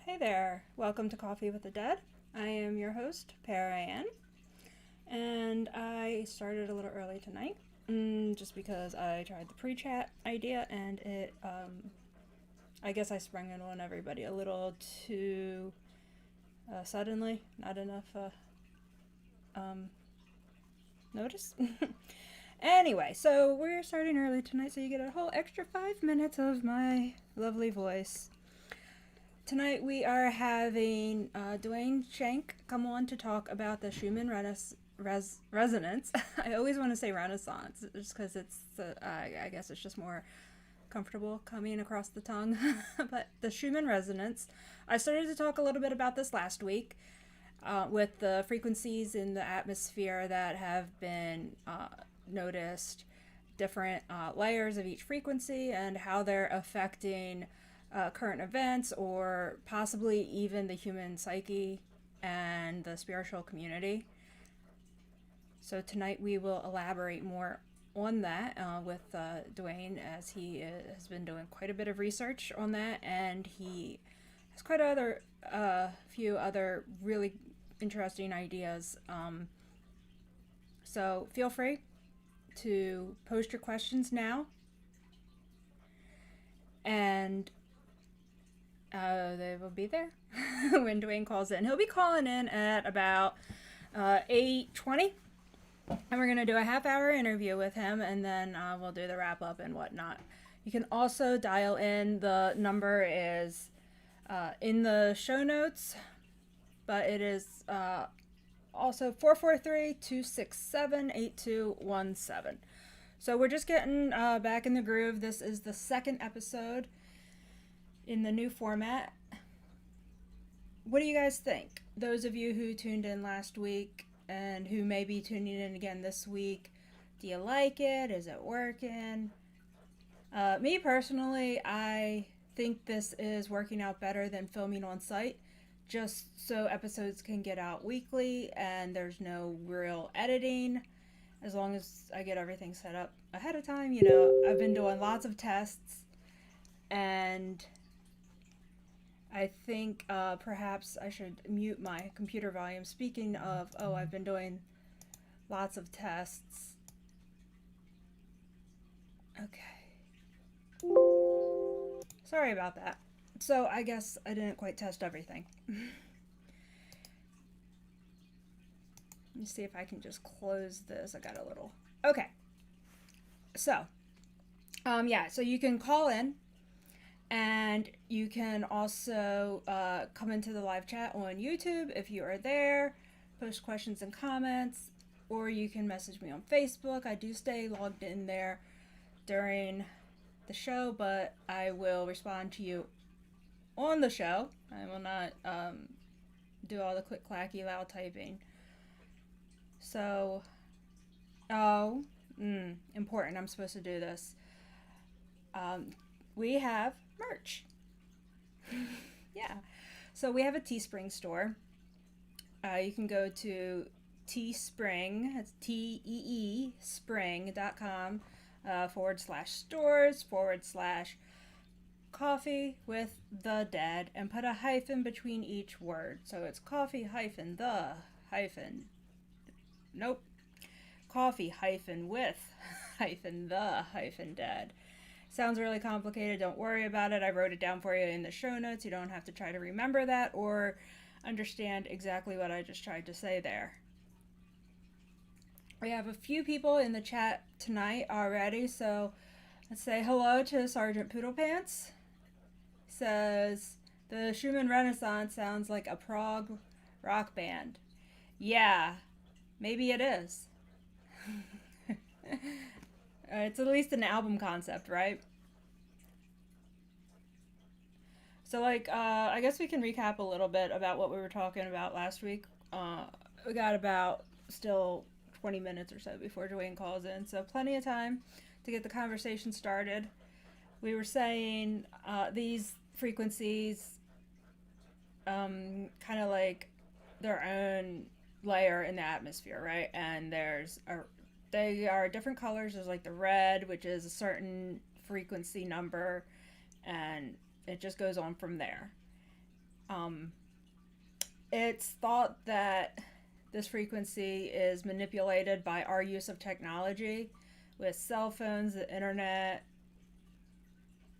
Hey there, welcome to Coffee with the Dead. I am your host, 𝕬𝕤𝕤, and I started a little early tonight just because I tried the pre-chat idea and I guess I sprung it on everybody a little too suddenly, not enough notice. Anyway, so we're starting early tonight, so you get a whole extra 5 minutes of my lovely voice. Tonight we are having Duane Shank come on to talk about the Schumann Resonance. I always want to say Renaissance just because I guess it's just more comfortable coming across the tongue. But the Schumann Resonance. I started to talk a little bit about this last week with the frequencies in the atmosphere that have been noticed, different layers of each frequency, and how they're affecting current events or possibly even the human psyche and the spiritual community. So tonight we will elaborate more on that with Duane, as he has been doing quite a bit of research on that, and he has quite a few other really interesting ideas. So feel free to post your questions now, and they will be there when Duane calls in. He'll be calling in at about 8:20, and we're going to do a half-hour interview with him, and then we'll do the wrap-up and whatnot. You can also dial in. The number is in the show notes, but it is also 443-267-8217. So we're just getting back in the groove. This is the second episode in the new format. What do you guys think? Those of you who tuned in last week and who may be tuning in again this week, do you like it? Is it working? Me personally, I think this is working out better than filming on site, just so episodes can get out weekly and there's no real editing. As long as I get everything set up ahead of time, I've been doing lots of tests, and I think perhaps I should mute my computer volume. Speaking of, I've been doing lots of tests. Okay. Sorry about that. So I guess I didn't quite test everything. Let me see if I can just close this. I got a little... Okay. So, so you can call in, and you can also come into the live chat on YouTube if you are there, post questions and comments, or you can message me on Facebook. I do stay logged in there during the show, but I will respond to you on the show. I will not do all the click clacky loud typing. So, important. I'm supposed to do this. We have merch. Yeah. So we have a Teespring store. You can go to Teespring, that's teespring.com /stores/coffee with the dead, and put a hyphen between each word. So it's coffee hyphen the hyphen. Nope. Coffee hyphen with hyphen the hyphen dead. Sounds really complicated. Don't worry about it. I wrote it down for you in the show notes. You don't have to try to remember that or understand exactly what I just tried to say there. We have a few people in the chat tonight already, so let's say hello to 𝕬𝕤𝕚𝕚𝕚. Says, the Schumann Resonance sounds like a prog rock band. Yeah, maybe it is. It's at least an album concept, right? So, I guess we can recap a little bit about what we were talking about last week. We got about still 20 minutes or so before Duane calls in, so plenty of time to get the conversation started. We were saying these frequencies kind of like their own layer in the atmosphere, right? And they are different colors. There's like the red, which is a certain frequency number, and it just goes on from there. It's thought that this frequency is manipulated by our use of technology with cell phones, the internet,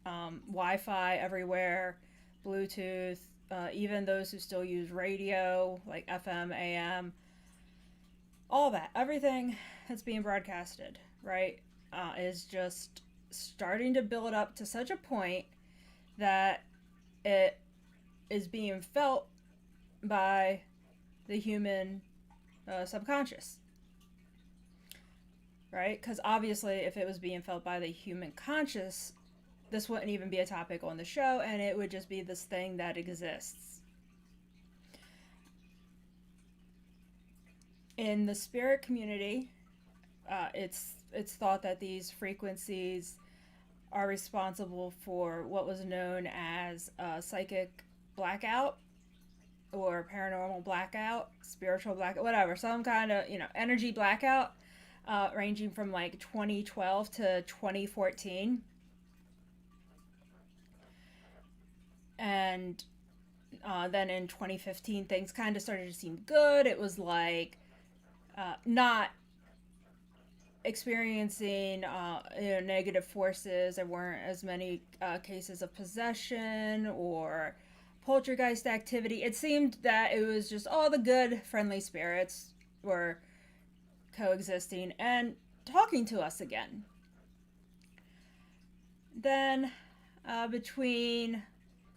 Wi-Fi everywhere, Bluetooth, even those who still use radio, like FM, AM, all that, everything that's being broadcasted, right, is just starting to build up to such a point that it is being felt by the human subconscious, right? Because obviously, if it was being felt by the human conscious, this wouldn't even be a topic on the show, and it would just be this thing that exists. In the spirit community, it's thought that these frequencies are responsible for what was known as a psychic blackout or paranormal blackout, spiritual blackout, whatever, some kind of, energy blackout, ranging from like 2012 to 2014. And then in 2015, things kind of started to seem good. It was like not experiencing negative forces. There weren't as many cases of possession or poltergeist activity. It seemed that it was just all the good, friendly spirits were coexisting and talking to us again. Then between,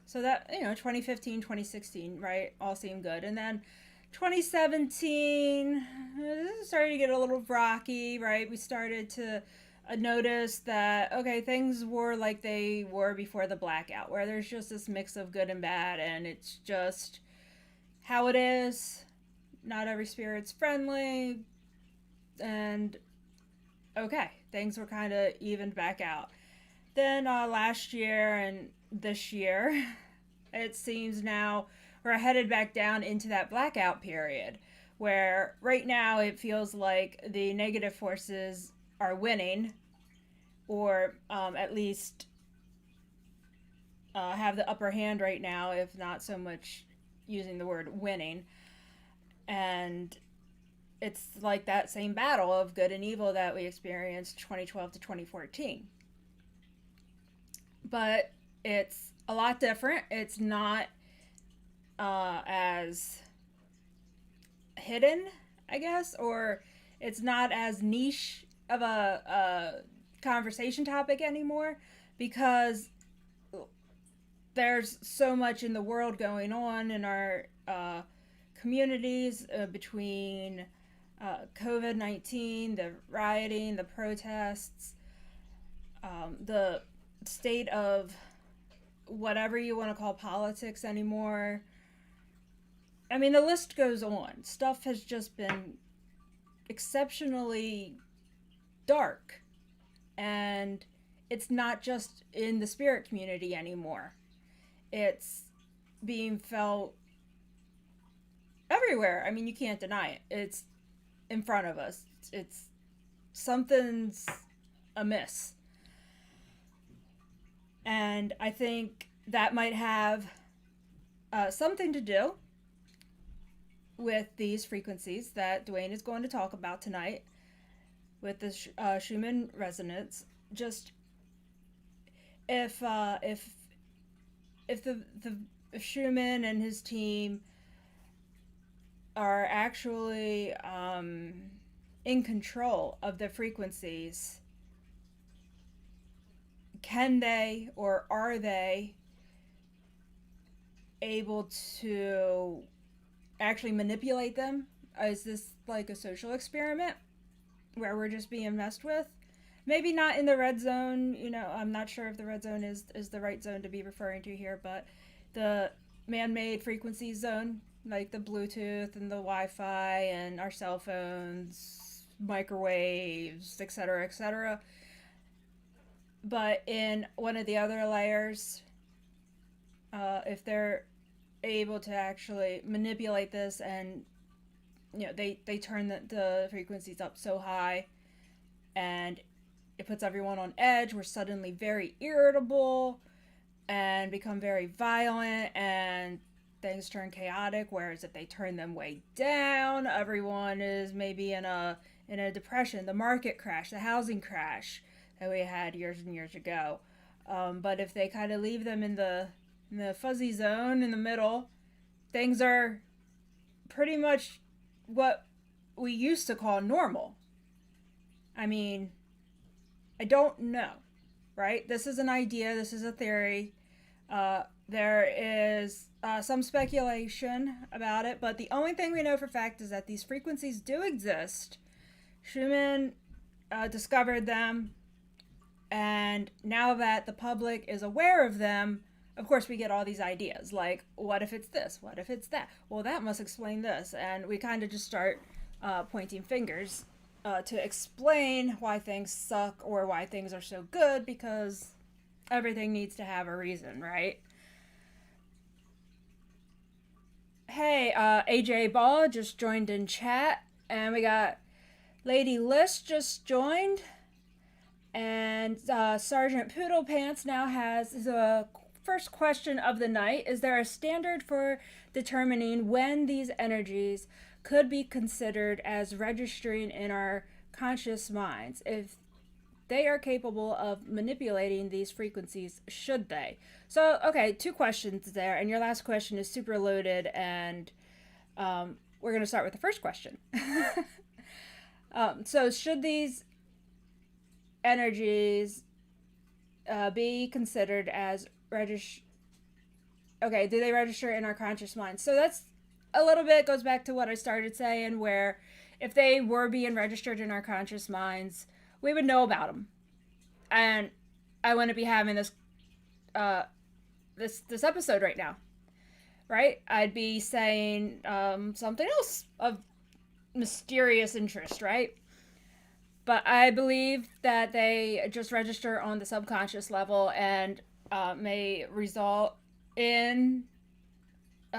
so that, 2015, 2016, right, all seemed good. And then 2017, this started to get a little rocky, right? We started to notice that, okay, things were like they were before the blackout, where there's just this mix of good and bad, and it's just how it is. Not every spirit's friendly, and okay, things were kind of evened back out. Then last year and this year, it seems now we're headed back down into that blackout period, where right now it feels like the negative forces are winning, or at least have the upper hand right now, if not so much using the word winning. And it's like that same battle of good and evil that we experienced 2012 to 2014. But it's a lot different. It's not as hidden, I guess, or it's not as niche of a conversation topic anymore, because there's so much in the world going on in our communities, between COVID-19, the rioting, the protests, the state of whatever you want to call politics anymore. I mean, the list goes on. Stuff has just been exceptionally dark, and it's not just in the spirit community anymore. It's being felt everywhere. I mean, you can't deny it. It's in front of us. It's something's amiss. And I think that might have something to do with these frequencies that Duane is going to talk about tonight, with the Schumann Resonance. Just if Schumann and his team are actually in control of the frequencies, can they, or are they able to actually manipulate them? Is this like a social experiment where we're just being messed with? Maybe not in the red zone. I'm not sure if the red zone is the right zone to be referring to here, but the man-made frequency zone, like the Bluetooth and the Wi-Fi and our cell phones, microwaves, etc., etc. But in one of the other layers, if they're able to actually manipulate this, and they turn the frequencies up so high, and it puts everyone on edge. We're suddenly very irritable and become very violent, and things turn chaotic, whereas if they turn them way down, everyone is maybe in a depression, the market crash, the housing crash that we had years and years ago. But if they kind of leave them in the fuzzy zone in the middle, things are pretty much what we used to call normal. I mean, I don't know, right? This is an idea, this is a theory. There is some speculation about it, but the only thing we know for fact is that these frequencies do exist. Schumann discovered them, and now that the public is aware of them, of course we get all these ideas like, what if it's this? What if it's that? Well, that must explain this. And we kind of just start pointing fingers to explain why things suck or why things are so good, because everything needs to have a reason, right? Hey, AJ Ball just joined in chat, and we got Lady List just joined, and Sergeant Poodlepants now has the first question of the night. Is there a standard for determining when these energies could be considered as registering in our conscious minds? If they are capable of manipulating these frequencies, should they? So, okay, 2 questions there, and your last question is super loaded, and we're going to start with the first question. So, should these energies be considered as okay, do they register in our conscious mind? So that's a little bit goes back to what I started saying, where if they were being registered in our conscious minds, we would know about them, and I wouldn't be having this this episode right now, right? I'd be saying something else of mysterious interest, right? But I believe that they just register on the subconscious level and may result in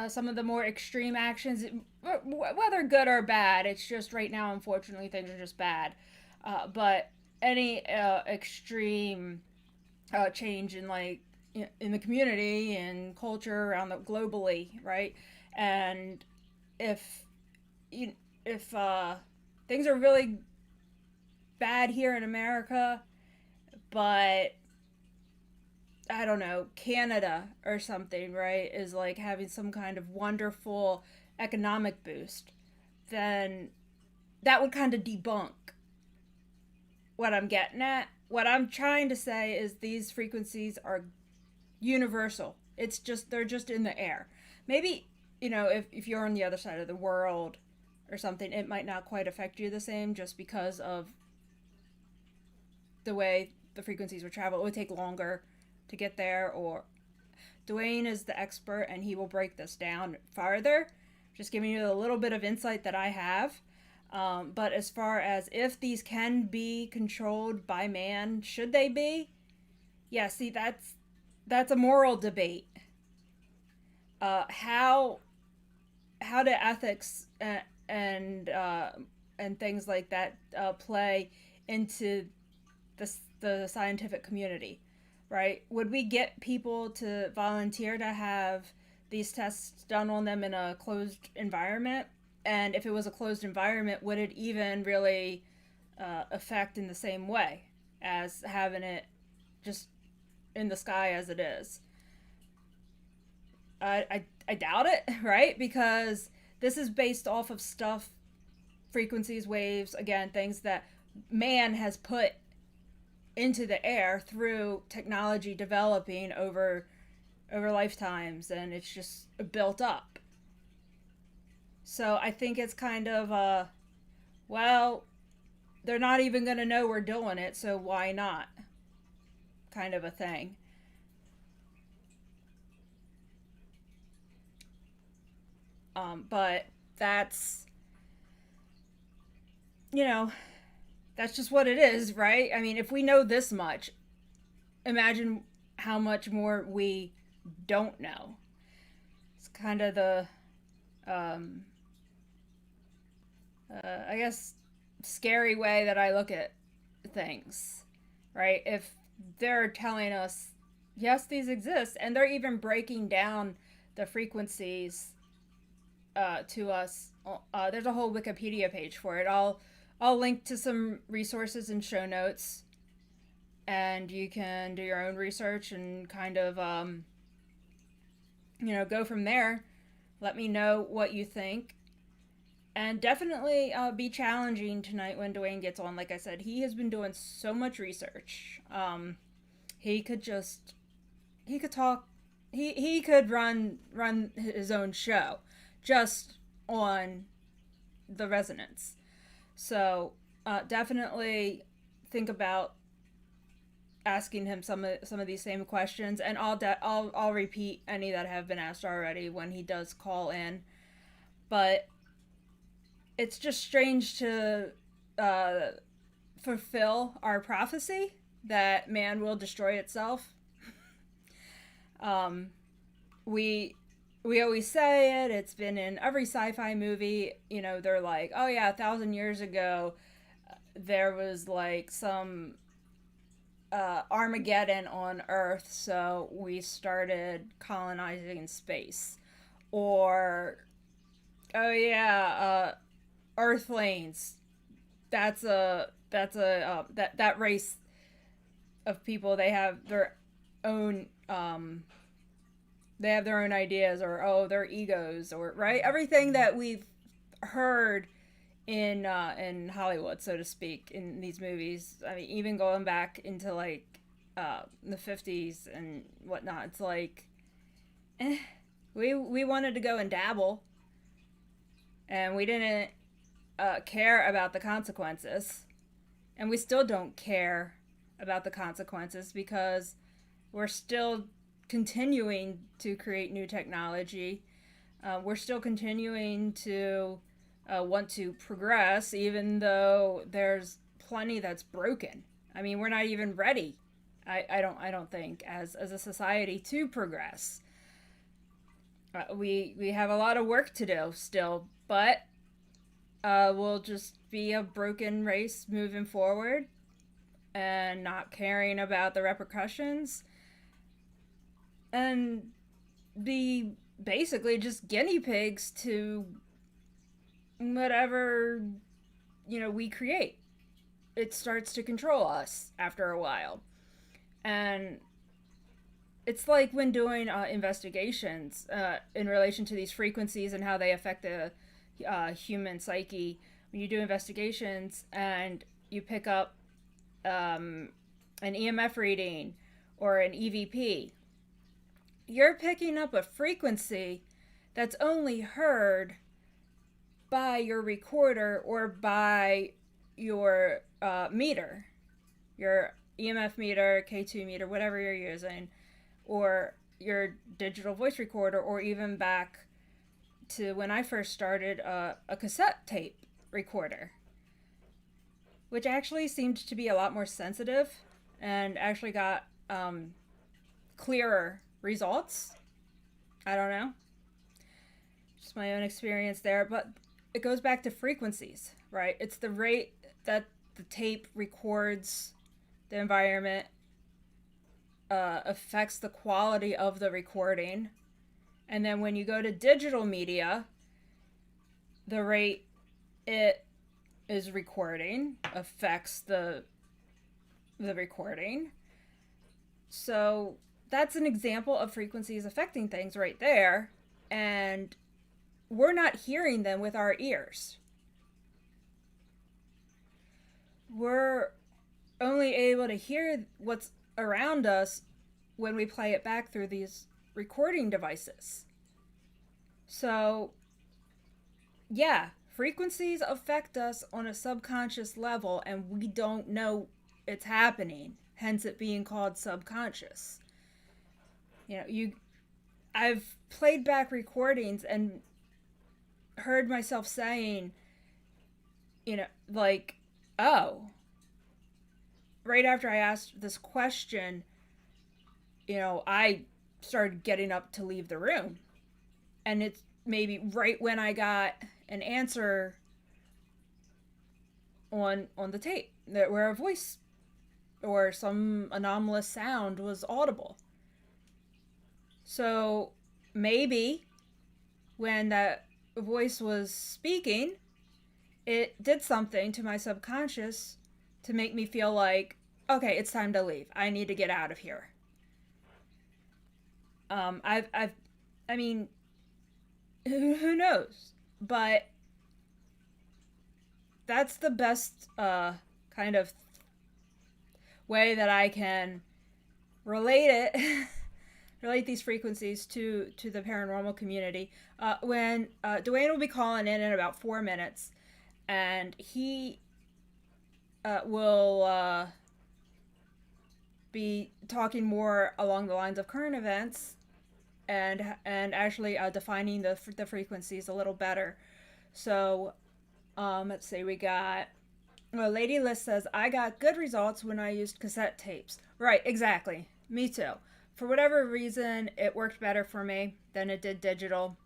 some of the more extreme actions, whether good or bad. It's just right now, unfortunately, things are just bad. But any extreme change in, like, in the community and culture around the globally, right? And if things are really bad here in America, but I don't know, Canada or something, right, is like having some kind of wonderful economic boost, then that would kind of debunk what I'm getting at. What I'm trying to say is these frequencies are universal. It's just, they're just in the air. Maybe, if you're on the other side of the world or something, it might not quite affect you the same, just because of the way the frequencies would travel. It would take longer to get there, or Duane is the expert and he will break this down farther, just giving you a little bit of insight that I have. But as far as if these can be controlled by man, should they be? Yeah, see, that's a moral debate. How do ethics and things like that play into the scientific community, right? Would we get people to volunteer to have these tests done on them in a closed environment? And if it was a closed environment, would it even really affect in the same way as having it just in the sky as it is? I doubt it, right? Because this is based off of stuff, frequencies, waves, again, things that man has put into the air through technology developing over lifetimes, and it's just built up. So I think it's kind of well, they're not even going to know we're doing it, so why not, kind of a thing. But that's, that's just what it is, right? I mean, if we know this much, imagine how much more we don't know. It's kind of the, I guess, scary way that I look at things, right? If they're telling us, yes, these exist, and they're even breaking down the frequencies to us. There's a whole Wikipedia page for it. I'll link to some resources and show notes, and you can do your own research and kind of go from there. Let me know what you think. And definitely be challenging tonight when Duane gets on. Like I said, he has been doing so much research. He could talk. He could run his own show just on the resonance. So definitely think about asking him some of these same questions, and I'll repeat any that have been asked already when he does call in. But it's just strange to fulfill our prophecy that man will destroy itself. We always say it. It's been in every sci-fi movie. They're like, oh yeah, 1,000 years ago, there was like some Armageddon on Earth, so we started colonizing space. Or, oh yeah, Earthlings. That race of people. They have their own ideas, or their egos, or right, everything that we've heard in Hollywood, so to speak, in these movies. I mean, even going back into like the 50s and whatnot. It's like, we wanted to go and dabble, and we didn't care about the consequences, and we still don't care about the consequences because we're still continuing to create new technology. We're still continuing to want to progress, even though there's plenty that's broken. I mean, we're not even ready. I don't think as a society to progress. We have a lot of work to do still, but we'll just be a broken race moving forward and not caring about the repercussions, and be basically just guinea pigs to whatever we create. It starts to control us after a while. And it's like when doing investigations in relation to these frequencies and how they affect the human psyche. When you do investigations and you pick up an EMF reading or an EVP, you're picking up a frequency that's only heard by your recorder or by your meter, your EMF meter, K2 meter, whatever you're using, or your digital voice recorder, or even back to when I first started a cassette tape recorder, which actually seemed to be a lot more sensitive and actually got clearer results. I don't know. Just my own experience there. But it goes back to frequencies, right? It's the rate that the tape records the environment, affects the quality of the recording. And then when you go to digital media, the rate it is recording affects the recording. So that's an example of frequencies affecting things right there. And we're not hearing them with our ears. We're only able to hear what's around us when we play it back through these recording devices. So, yeah, frequencies affect us on a subconscious level, and we don't know it's happening, hence it being called subconscious. I've played back recordings and heard myself saying, like, oh, right after I asked this question, I started getting up to leave the room. And it's maybe right when I got an answer on the tape, where a voice or some anomalous sound was audible. So maybe when that voice was speaking, it did something to my subconscious to make me feel like, okay, it's time to leave. I need to get out of here. I mean, who knows? But that's the best kind of way that I can relate it, relate these frequencies to the paranormal community. When Duane will be calling in about 4 minutes, and he will be talking more along the lines of current events, and actually defining the frequencies a little better. So let's see, we got, well, Lady List says, I got good results when I used cassette tapes. Right, exactly. Me too. For whatever reason, it worked better for me than it did digital.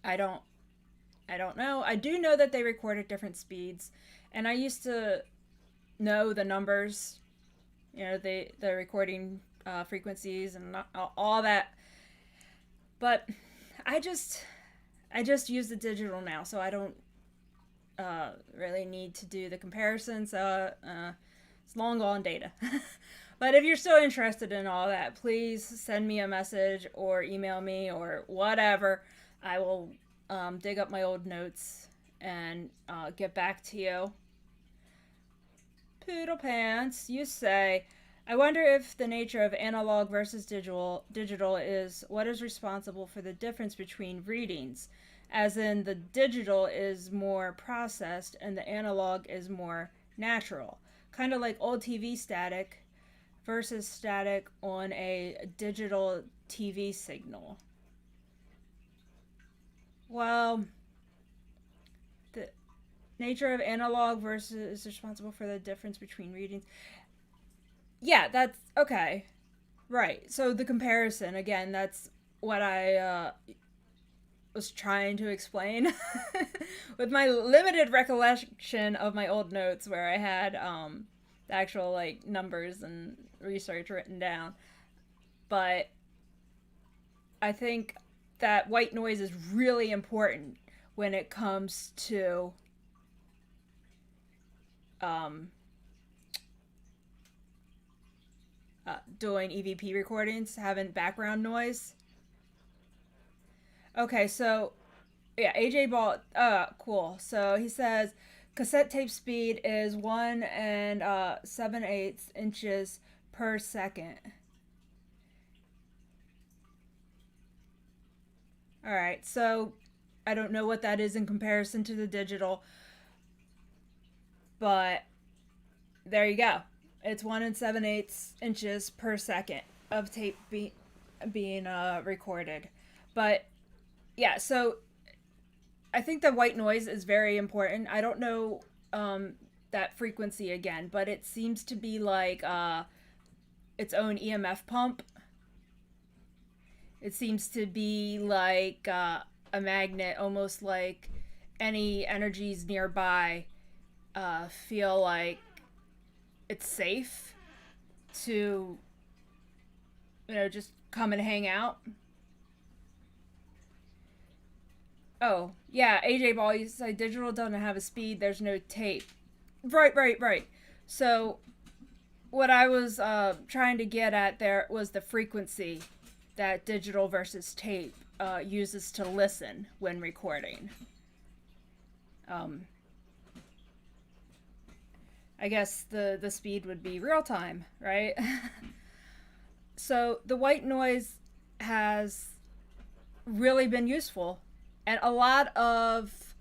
I don't know. I do know that they record at different speeds, and I used to know the numbers, the recording frequencies and all that. But I just use the digital now, so I don't really need to do the comparisons. It's long gone data. But if you're still interested in all that, please send me a message or email me or whatever. I will dig up my old notes and get back to you. Poodle Pants, you say, I wonder if the nature of analog versus digital is what is responsible for the difference between readings, as in the digital is more processed and the analog is more natural. Kind of like old TV static versus static on a digital TV signal. Well, the nature of analog versus is responsible for the difference between readings. Yeah, that's okay. Right. So the comparison, again, that's what I was trying to explain with my limited recollection of my old notes, where I had the actual like numbers and research written down. But I think that white noise is really important when it comes to doing EVP recordings, having background noise. Okay, so yeah, AJ Ball, cool. So he says cassette tape speed is 1 7/8 inches per second. All right, so I don't know what that is in comparison to the digital, but there you go. It's 1 7/8 inches per second of tape being recorded. But yeah, so I think the white noise is very important. I don't know that frequency again, but it seems to be like its own EMF pump. It seems to be like a magnet, almost like any energies nearby feel like it's safe to, just come and hang out. Oh, yeah, AJ Ball, you say digital doesn't have a speed, there's no tape. Right. So, what I was trying to get at there was the frequency that digital versus tape uses to listen when recording. I guess the speed would be real time, right? So the white noise has really been useful. And a lot of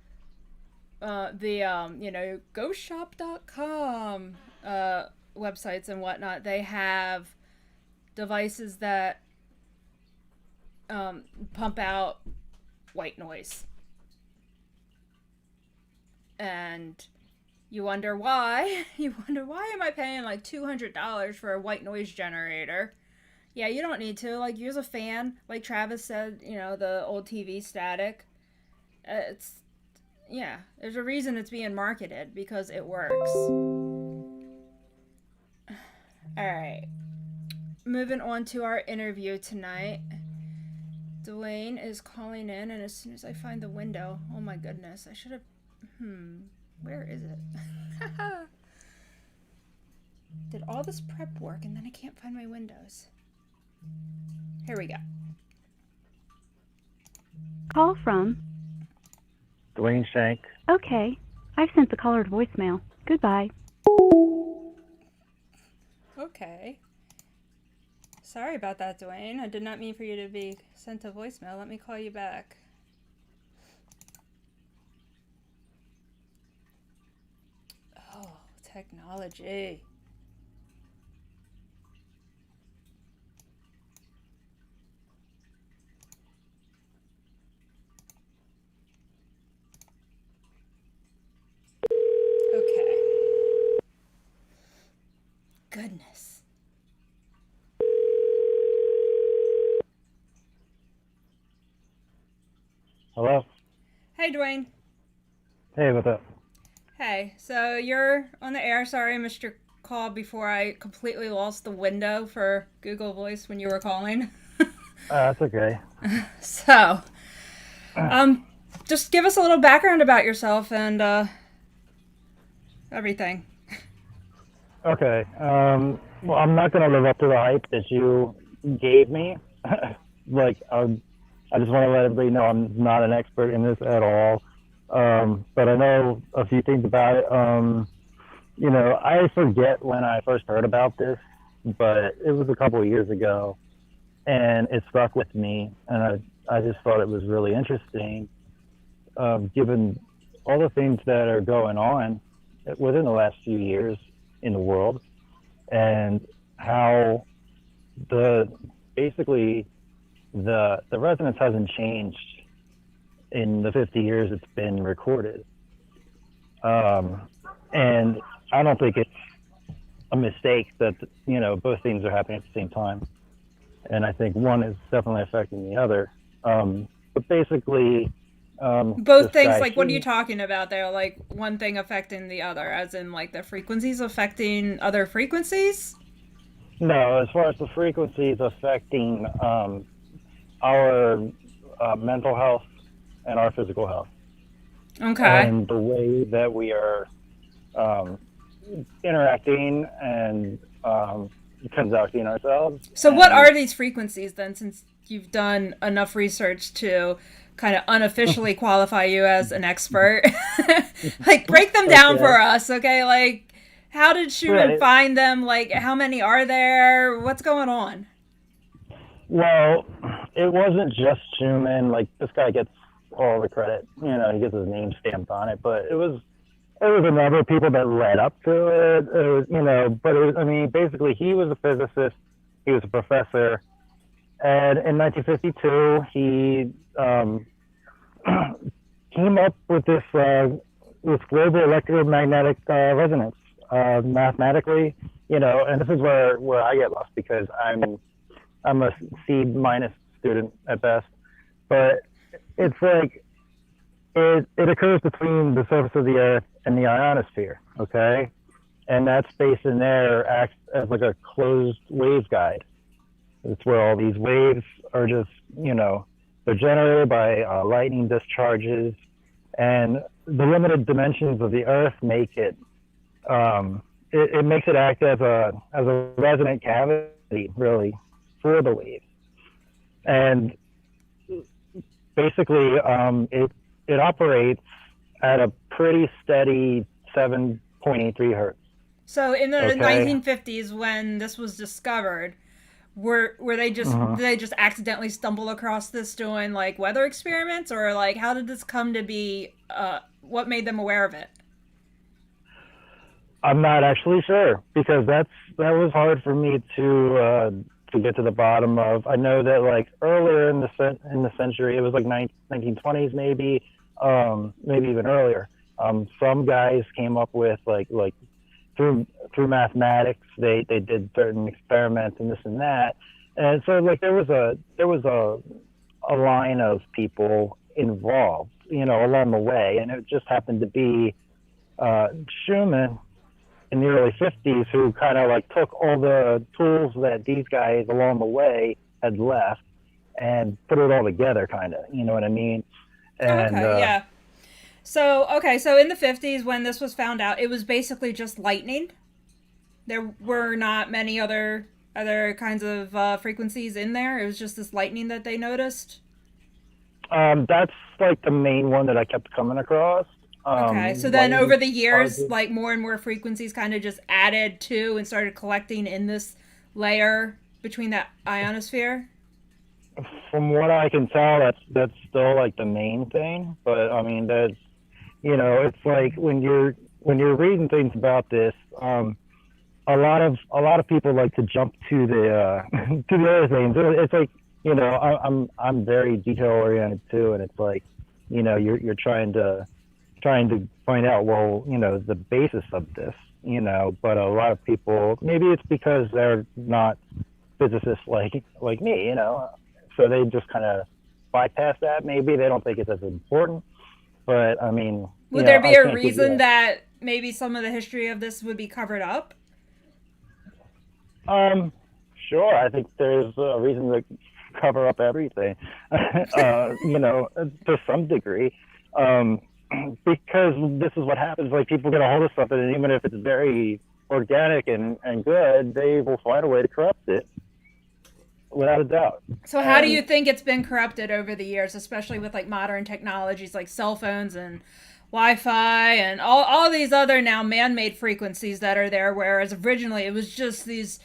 the ghostshop.com websites and whatnot, they have devices that pump out white noise. And you wonder why. You wonder, why am I paying like $200 for a white noise generator? Yeah, you don't need to. Like, use a fan, like Travis said, the old TV static. There's a reason it's being marketed, because it works. Alright. Moving on to our interview tonight. Duane is calling in, and as soon as I find the window, oh my goodness, I should have. Where is it? Did all this prep work, and then I can't find my windows. Here we go. Call from Duane Shank. Okay. I've sent the caller to voicemail. Goodbye. Okay. Sorry about that, Duane. I did not mean for you to be sent to voicemail. Let me call you back. Oh, technology. Okay. Goodness. Hello? Hey, Duane. Hey, what's up? Hey, so you're on the air. Sorry I missed your call before I completely lost the window for Google Voice when you were calling. That's okay. So, just give us a little background about yourself and everything. Okay. Well, I'm not going to live up to the hype that you gave me. Like, I just want to let everybody know I'm not an expert in this at all. But I know a few things about it. You know, I forget when I first heard about this, but it was a couple of years ago, and it stuck with me, and I just thought it was really interesting, given all the things that are going on within the last few years in the world, and how basically the resonance hasn't changed in the 50 years it's been recorded. And I don't think it's a mistake that, you know, both things are happening at the same time. And I think one is definitely affecting the other. But basically, Both things, like, what are you talking about there? Like, one thing affecting the other, as in, like, the frequencies affecting other frequencies? No, as far as the frequencies affecting our mental health and our physical health. Okay. And the way that we are interacting and conducting ourselves. So what are these frequencies then, since you've done enough research to kind of unofficially qualify you as an expert? Like, break them down for us, okay? Like, how did Schumann find them? Like, how many are there? What's going on? Well, it wasn't just Schumann. Like, this guy gets all the credit. You know, he gets his name stamped on it. But it was a number of people that led up to it. You know, but it was, I mean, basically, he was a physicist. He was a professor. And in 1952, he came up with this global electromagnetic resonance. Mathematically, you know, and this is where I get lost, because I'm a C- student at best, but it's like it occurs between the surface of the Earth and the ionosphere, okay? And that space in there acts as like a closed waveguide. It's where all these waves are just, you know, they're generated by lightning discharges, and the limited dimensions of the Earth make it makes it act as a resonant cavity, really, for the waves. And basically, it operates at a pretty steady 7.83 hertz. So in the 1950s, when this was discovered, were they just did they just accidentally stumble across this doing like weather experiments, or like how did this come to be? What made them aware of it? I'm not actually sure, because that was hard for me to get to the bottom of. I know that like earlier in the century, it was like 1920s maybe even earlier. Some guys came up with like through mathematics, they did certain experiments and this and that, and so like there was a line of people involved, you know, along the way, and it just happened to be Schumann in the early 50s who kind of like took all the tools that these guys along the way had left and put it all together, kind of. You know what I mean? And Okay, yeah. So, okay, so in the 50s when this was found out, it was basically just lightning. There were not many other kinds of frequencies in there. It was just this lightning that they noticed. that's like the main one that I kept coming across. Okay, so then Lightning over the years, charges. like more and more frequencies kind of just added to and started collecting in this layer between that ionosphere. From what I can tell, that's still like the main thing. But I mean, that's, it's like when you're reading things about this, a lot of people like to jump to the to the other things. It's like, I'm very detail oriented too, and it's like, you're trying to find out, well, the basis of this, but a lot of people, maybe it's because they're not physicists like me, so they just kind of bypass that. Maybe they don't think it's as important, but I mean, Would there be I a can't give you reason that. that maybe some of the history of this would be covered up? Um, sure. I think there's a reason to cover up everything, to some degree, um, because this is what happens. Like, people get a hold of something, and even if it's very organic and good, they will find a way to corrupt it, without a doubt. So how do you And think it's been corrupted over the years, especially with like modern technologies like cell phones and Wi-Fi and all these other now man-made frequencies that are there, whereas originally it was just these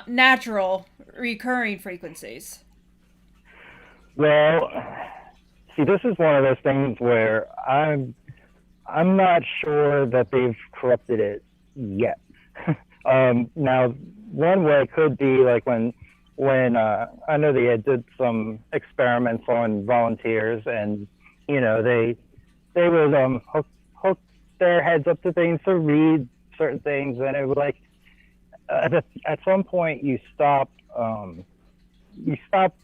natural recurring frequencies. well, see, this is one of those things where I'm not sure that they've corrupted it yet. Now, one way could be like when I know they did some experiments on volunteers, and they would hook their heads up to things to read certain things, and it would like at some point you stop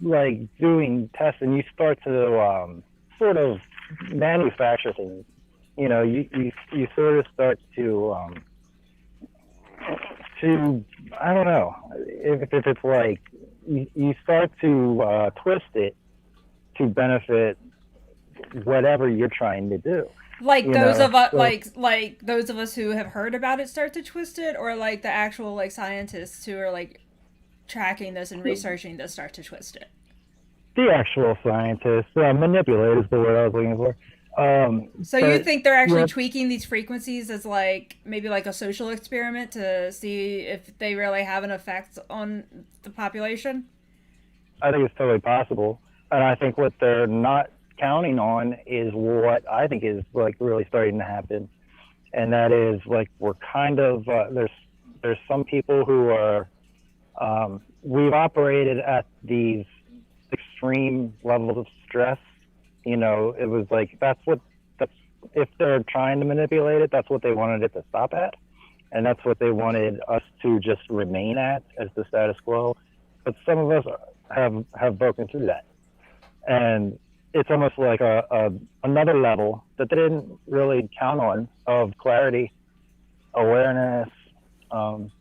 like doing tests, and you start to sort of manufacture things. You sort of start to I don't know if it's like you start to twist it to benefit whatever you're trying to do. Like those of us, So like those of us who have heard about it start to twist it, or like the actual like scientists who are like tracking this and researching this start to twist it. the actual scientists manipulate is the word I was looking for. So you But think they're actually yeah, tweaking these frequencies as like maybe like a social experiment to see if they really have an effect on the population? I think it's totally possible, and I think what they're not counting on is what I think is like really starting to happen, and that is like we're kind of there's some people who are we've operated at these extreme levels of stress. It was like that's if they're trying to manipulate it, that's what they wanted it to stop at, and that's what they wanted us to just remain at as the status quo. But some of us have broken through that, and it's almost like a another level that they didn't really count on of clarity, awareness, um,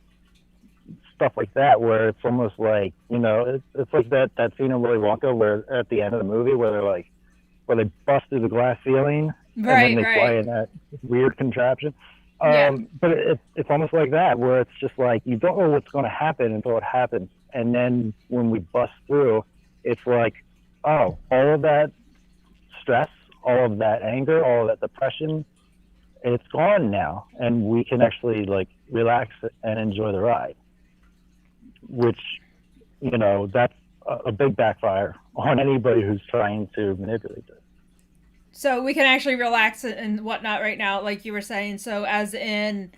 stuff like that, where it's almost like it's like that scene in Willy Wonka where at the end of the movie where they bust through the glass ceiling and then Right, they fly right. in that weird contraption. Yeah. But it's almost like that, where it's just like you don't know what's going to happen until it happens, and then when we bust through, it's like, oh, all of that stress, all of that anger, all of that depression, it's gone now, and we can actually like relax and enjoy the ride. Which, that's a big backfire on anybody who's trying to manipulate this. So we can actually relax and whatnot right now, like you were saying. So as in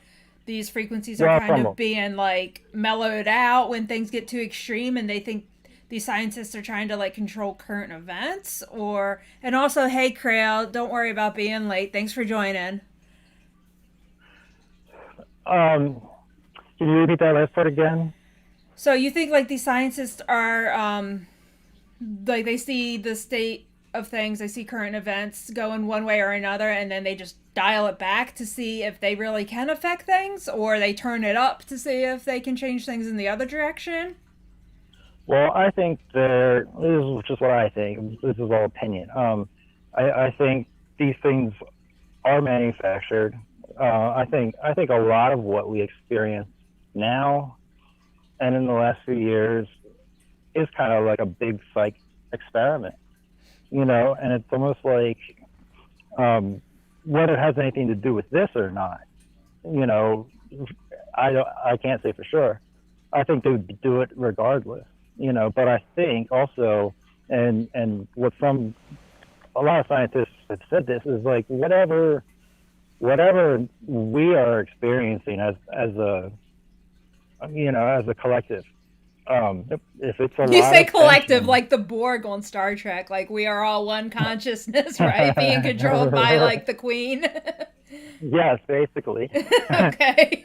these frequencies are Well, kind from of being like mellowed out when things get too extreme and they think these scientists are trying to like control current events, or and also, hey Crail, don't worry about being late. Thanks for joining. um, can you repeat that last part again? So you think like these scientists are like they see the state of things, they see current events going one way or another, and then they just dial it back to see if they really can affect things, or they turn it up to see if they can change things in the other direction? Well, I think this is just what I think. This is all opinion. I think these things are manufactured. I think a lot of what we experience now and in the last few years is kind of like a big psych experiment, and it's almost like whether it has anything to do with this or not, you know, I can't say for sure. I think they would do it regardless, but I think also, and what a lot of scientists have said this is like whatever we are experiencing as a collective, if it's a You lot say of collective tension. like the Borg on Star Trek, like we are all one consciousness, right? Being controlled by like the Queen. Yes, basically. Okay.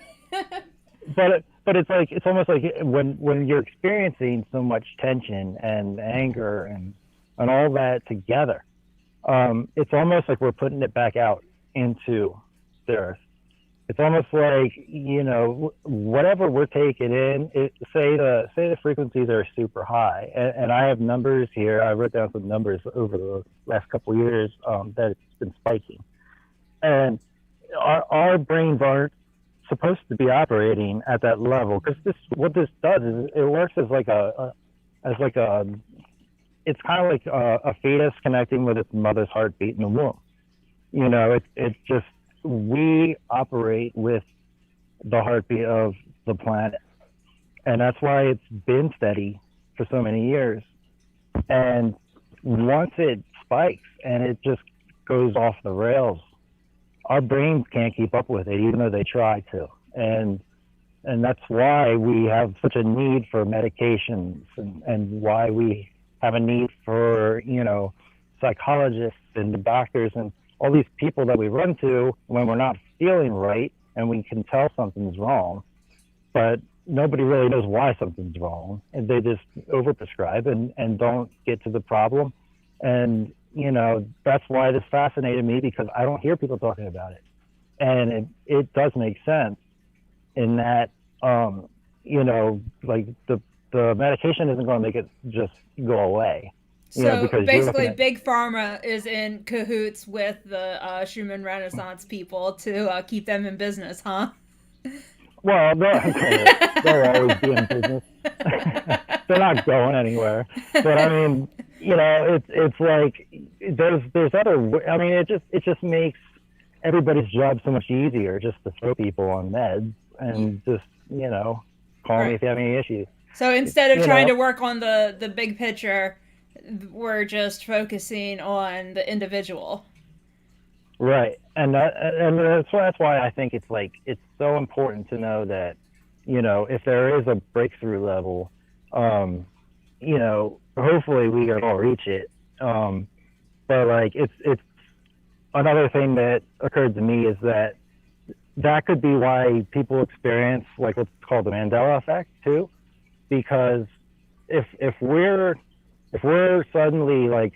But it's almost like when you're experiencing so much tension and anger and all that together, it's almost like we're putting it back out into the earth. It's almost like, whatever we're taking in, say the frequencies are super high, and I have numbers here. I wrote down some numbers over the last couple of years that it's been spiking, and our brains aren't supposed to be operating at that level, because what this does is it works as like it's kind of like a fetus connecting with its mother's heartbeat in the womb. It just, we operate with the heartbeat of the planet, and that's why it's been steady for so many years. And once it spikes and it just goes off the rails, our brains can't keep up with it, even though they try to. And that's why we have such a need for medications, and why we have a need for, psychologists and doctors and all these people that we run to when we're not feeling right and we can tell something's wrong, but nobody really knows why something's wrong. And they just overprescribe and don't get to the problem. And, that's why this fascinated me, because I don't hear people talking about it. And it does make sense in that, like the medication isn't going to make it just go away. So Because basically, Big Pharma is in cahoots with the Schumann Resonance people to keep them in business, huh? Well, they'll always be in business. They're not going anywhere. But I mean, it's like there's other. I mean, it just makes everybody's job so much easier, just to throw people on meds and just call me if you have any issues. So instead of trying to work on the big picture, we're just focusing on the individual. Right, and that's why I think it's so important to know that, if there is a breakthrough level, hopefully we can all reach it. But like it's another thing that occurred to me is that could be why people experience like what's called the Mandela effect too, because if we're suddenly like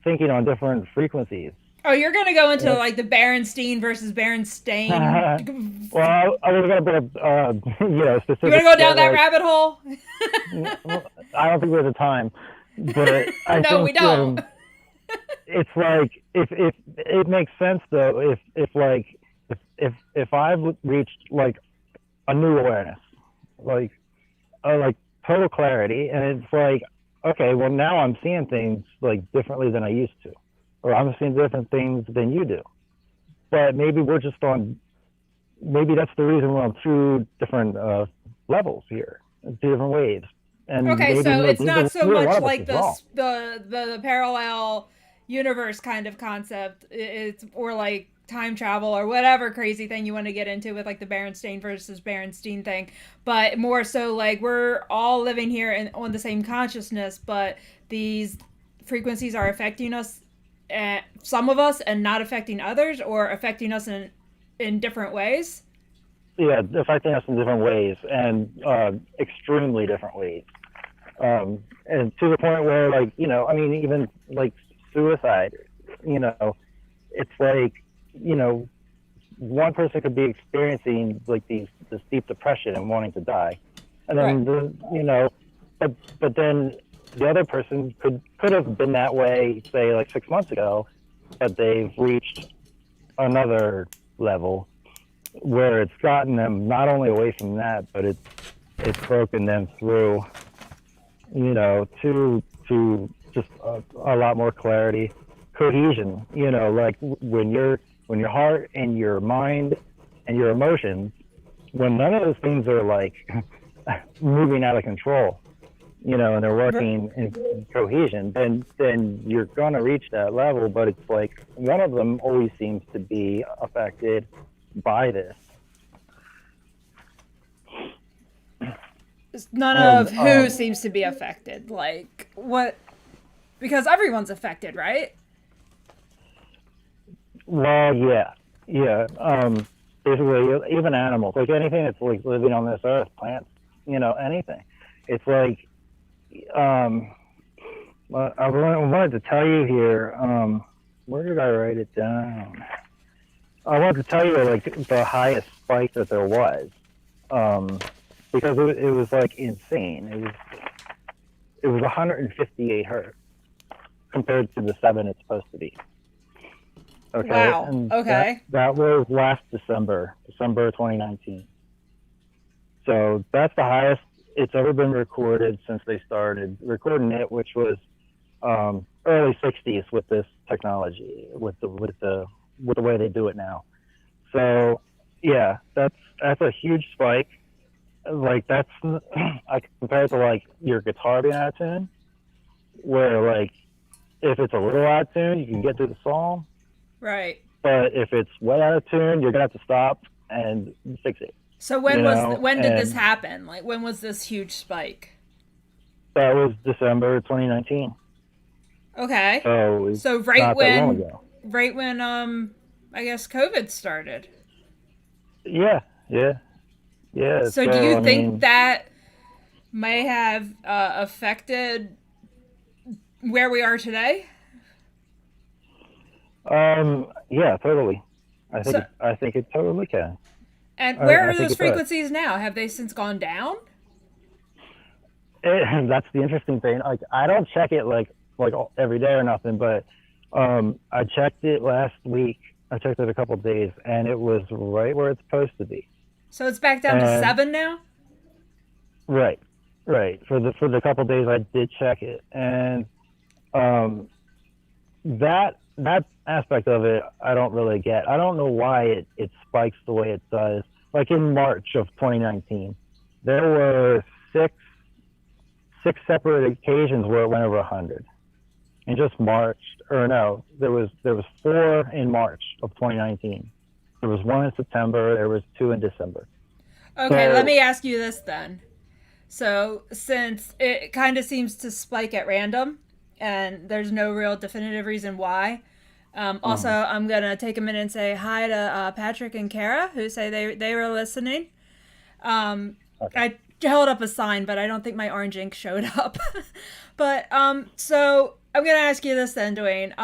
thinking on different frequencies. Oh, you're going to go into like the Berenstein versus Berenstain. Well, I was going to put specific. You want to go down that rabbit hole? I don't think we have the time, but I no, think we don't. It's like if it makes sense though, if I've reached like a new awareness, like total clarity, and it's like, okay, well now I'm seeing things like differently than I used to, or I'm seeing different things than you do. But maybe we're just maybe that's the reason we're on two different levels here, two different waves. And okay, so it's not so much like the parallel universe kind of concept. It's or like time travel or whatever crazy thing you want to get into with like the Berenstain versus Berenstein thing, but more so like we're all living here on the same consciousness, but these frequencies are affecting us, some of us, and not affecting others, or affecting us in different ways. Yeah, affecting us in different ways, and extremely different ways, and to the point where like even like suicide, it's like one person could be experiencing like this deep depression and wanting to die, and then but then the other person could have been that way, say like 6 months ago, but they've reached another level where it's gotten them not only away from that, but it's broken them through, to just a lot more clarity, cohesion. Like when your heart and your mind and your emotions, when none of those things are like moving out of control, and they're working in cohesion, then you're gonna reach that level. But it's like one of them always seems to be affected by this. None of who seems to be affected. Like what? Because everyone's affected, right? Well, yeah. Basically, even animals, like anything that's like living on this earth, plants, anything. It's like, I wanted to tell you here. Where did I write it down? I wanted to tell you like the highest spike that there was, because it was like insane. It was 158 hertz compared to the 7 it's supposed to be. Okay. Wow. And okay. That was last December 2019. So that's the highest it's ever been recorded since they started recording it, which was early 60s with this technology, with the way they do it now. So yeah, that's a huge spike. Like that's I compare it to like your guitar being out of tune, where like if it's a little out of tune, you can get through the song. Right. But if it's way out of tune, you're gonna have to stop and fix it. So when did this happen? Like when was this huge spike? That was December 2019. Okay. So right when I guess COVID started. Yeah. So do you think that may have affected where we are today? Yeah, totally. I think it totally can. And where are those frequencies now? Have they since gone down? That's the interesting thing. Like I don't check it like every day or nothing, but I checked it last week. I checked it a couple of days, and it was right where it's supposed to be. So it's back down to 7 now? Right. For the couple of days I did check it, and that aspect of it I don't really get. I don't know why it spikes the way it does. Like in March of 2019, there were six separate occasions where it went over 100. In just March, or no, there was 4 in March of 2019. There was 1 in September. There was 2 in December. Okay, let me ask you this then. So since it kind of seems to spike at random, and there's no real definitive reason why. Also, I'm going to take a minute and say hi to Patrick and Kara, who say they were listening. Okay. I held up a sign, but I don't think my orange ink showed up. But so I'm going to ask you this then, Duane.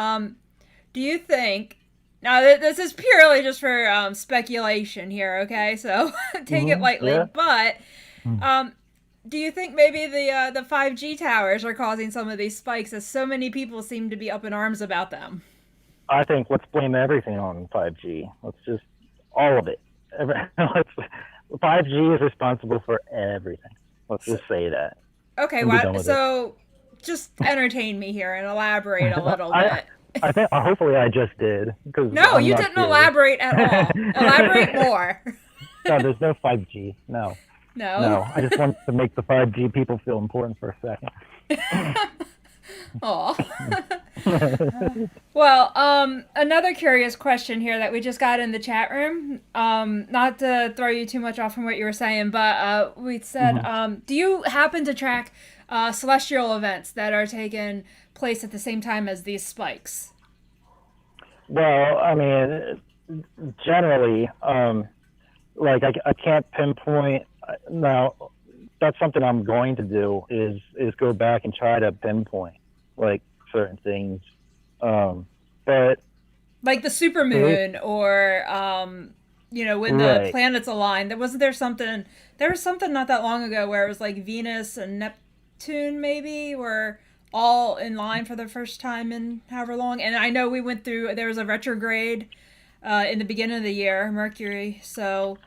Do you think... Now, this is purely just for speculation here, okay? So take it lightly. Yeah. But... do you think maybe the 5G towers are causing some of these spikes, as so many people seem to be up in arms about them? I think let's blame everything on 5G. Let's just all of it. 5G is responsible for everything. Let's just say that. Okay, so just entertain me here and elaborate a little bit. I think hopefully I just did. No, you didn't elaborate at all. Elaborate more. No, there's no 5G. No, I just want to make the 5G people feel important for a second. Aw. Well, another curious question here that we just got in the chat room. Not to throw you too much off from what you were saying, but we said, do you happen to track celestial events that are taking place at the same time as these spikes? Well, I mean, generally, like I can't pinpoint. Now, that's something I'm going to do is go back and try to pinpoint like certain things. But like the supermoon or when the planets align. There was something not that long ago where it was like Venus and Neptune maybe were all in line for the first time in however long. And I know we went through, there was a retrograde in the beginning of the year, Mercury. So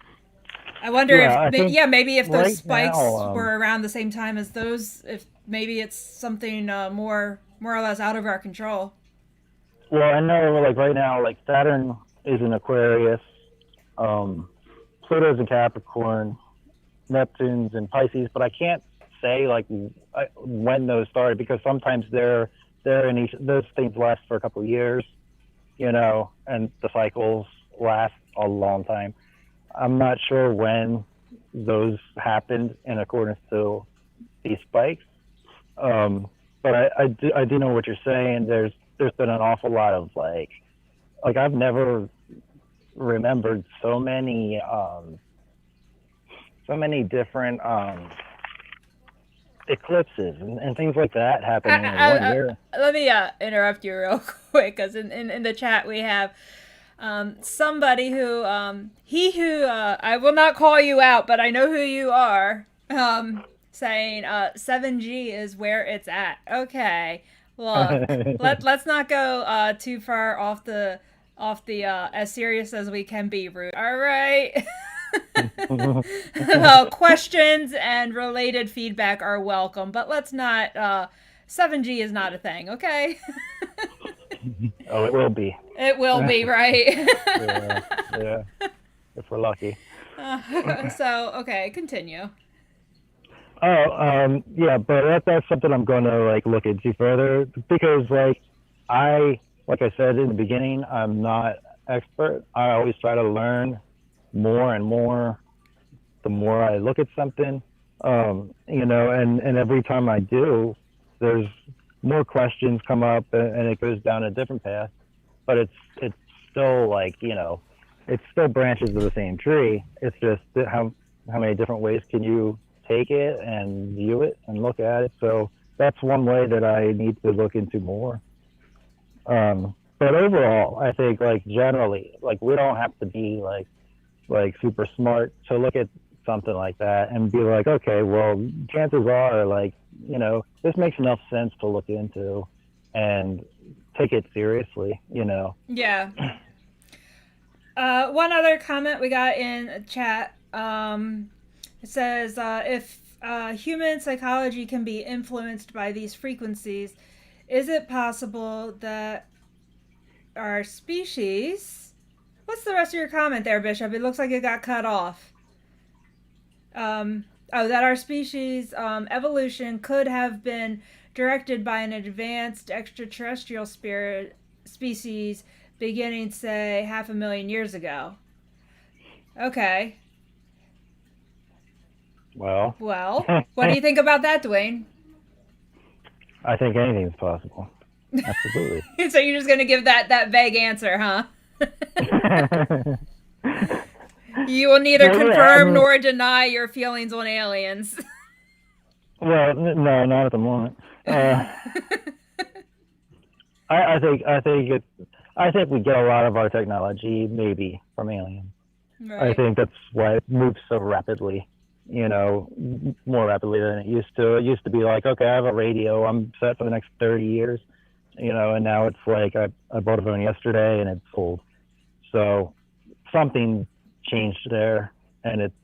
I wonder Yeah, I think maybe if those right spikes now, were around the same time as those, if maybe it's something more or less out of our control. well, I know like right now, like Saturn is in Aquarius, Pluto's in Capricorn, Neptune's in Pisces, but I can't say like when those started because sometimes they're in each. Those things last for a couple of years, and the cycles last a long time. I'm not sure when those happened in accordance to these spikes, but I do know what you're saying. There's been an awful lot of like I've never remembered so many different eclipses and things like that happening in 1 year. Let me interrupt you real quick, because in the chat we have somebody who I will not call you out, but I know who you are, saying 7G is where it's at. Okay, look, let's not go too far off the as serious as we can be, Root. All right. Questions and related feedback are welcome, but let's not 7G is not a thing, okay? Oh, it will be. It will be, right? yeah, if we're lucky. So, okay, continue. Oh, yeah, but that's something I'm going to like look into further because like I said in the beginning, I'm not expert. I always try to learn more and more the more I look at something, and every time I do, there's more questions come up and it goes down a different path, but it's still like, it's still branches of the same tree. It's just how many different ways can you take it and view it and look at it. So that's one way that I need to look into more. But overall, I think like generally, like we don't have to be like super smart to look at something like that and be like, okay, well, chances are like, this makes enough sense to look into and take it seriously, Yeah. One other comment we got in chat. It says, if human psychology can be influenced by these frequencies, is it possible that our species... What's the rest of your comment there, Bishop? It looks like it got cut off. That our species evolution could have been directed by an advanced extraterrestrial species beginning, say, 500,000 years ago. Okay. Well, what do you think about that, Duane? I think anything's possible. Absolutely. So you're just going to give that vague answer, huh? You will neither confirm nor deny your feelings on aliens. Well, no, not at the moment. I think we get a lot of our technology maybe from aliens. Right. I think that's why it moves so rapidly. More rapidly than it used to. It used to be like, okay, I have a radio, I'm set for the next 30 years, and now it's like I bought a phone yesterday and it's old. So something changed there, and it's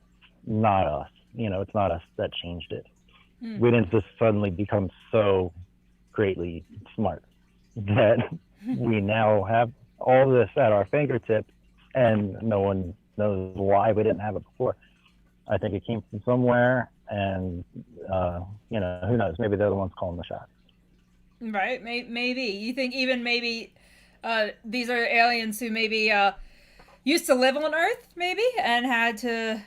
not us. It's not us that changed it. We didn't just suddenly become so greatly smart that we now have all this at our fingertips, and no one knows why we didn't have it before. I think it came from somewhere, and who knows? Maybe they're the ones calling the shots. Right? Maybe you think even maybe these are aliens who maybe used to live on Earth, maybe, and had to,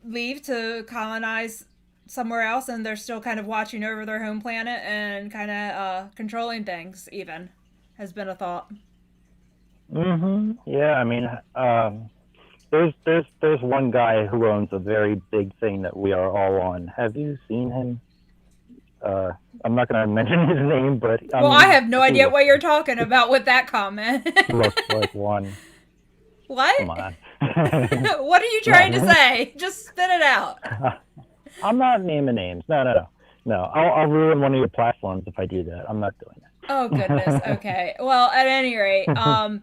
leave to colonize somewhere else, and they're still kind of watching over their home planet and kind of controlling things. Even has been a thought. Yeah, I mean, there's one guy who owns a very big thing that we are all on. Have you seen him? I'm not going to mention his name, but I have no idea what you're talking about with that comment. Looks like one. What? Come on. What are you trying to say? Just spit it out. I'm not naming names. No. No, I'll ruin one of your platforms if I do that. I'm not doing Oh goodness. Okay. Well, at any rate, it.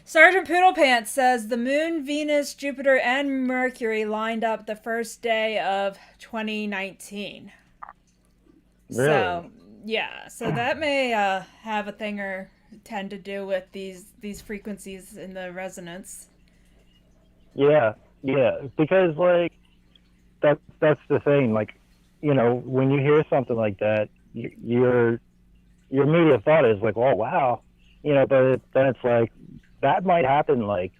Sergeant Poodlepants says the Moon, Venus, Jupiter, and Mercury lined up the first day of 2019. Really? So yeah, so that may have a thing or tend to do with these frequencies in the resonance. Yeah, yeah. Because like that's the thing. Like, when you hear something like that, your immediate thought is like, oh wow, but then it's like that might happen like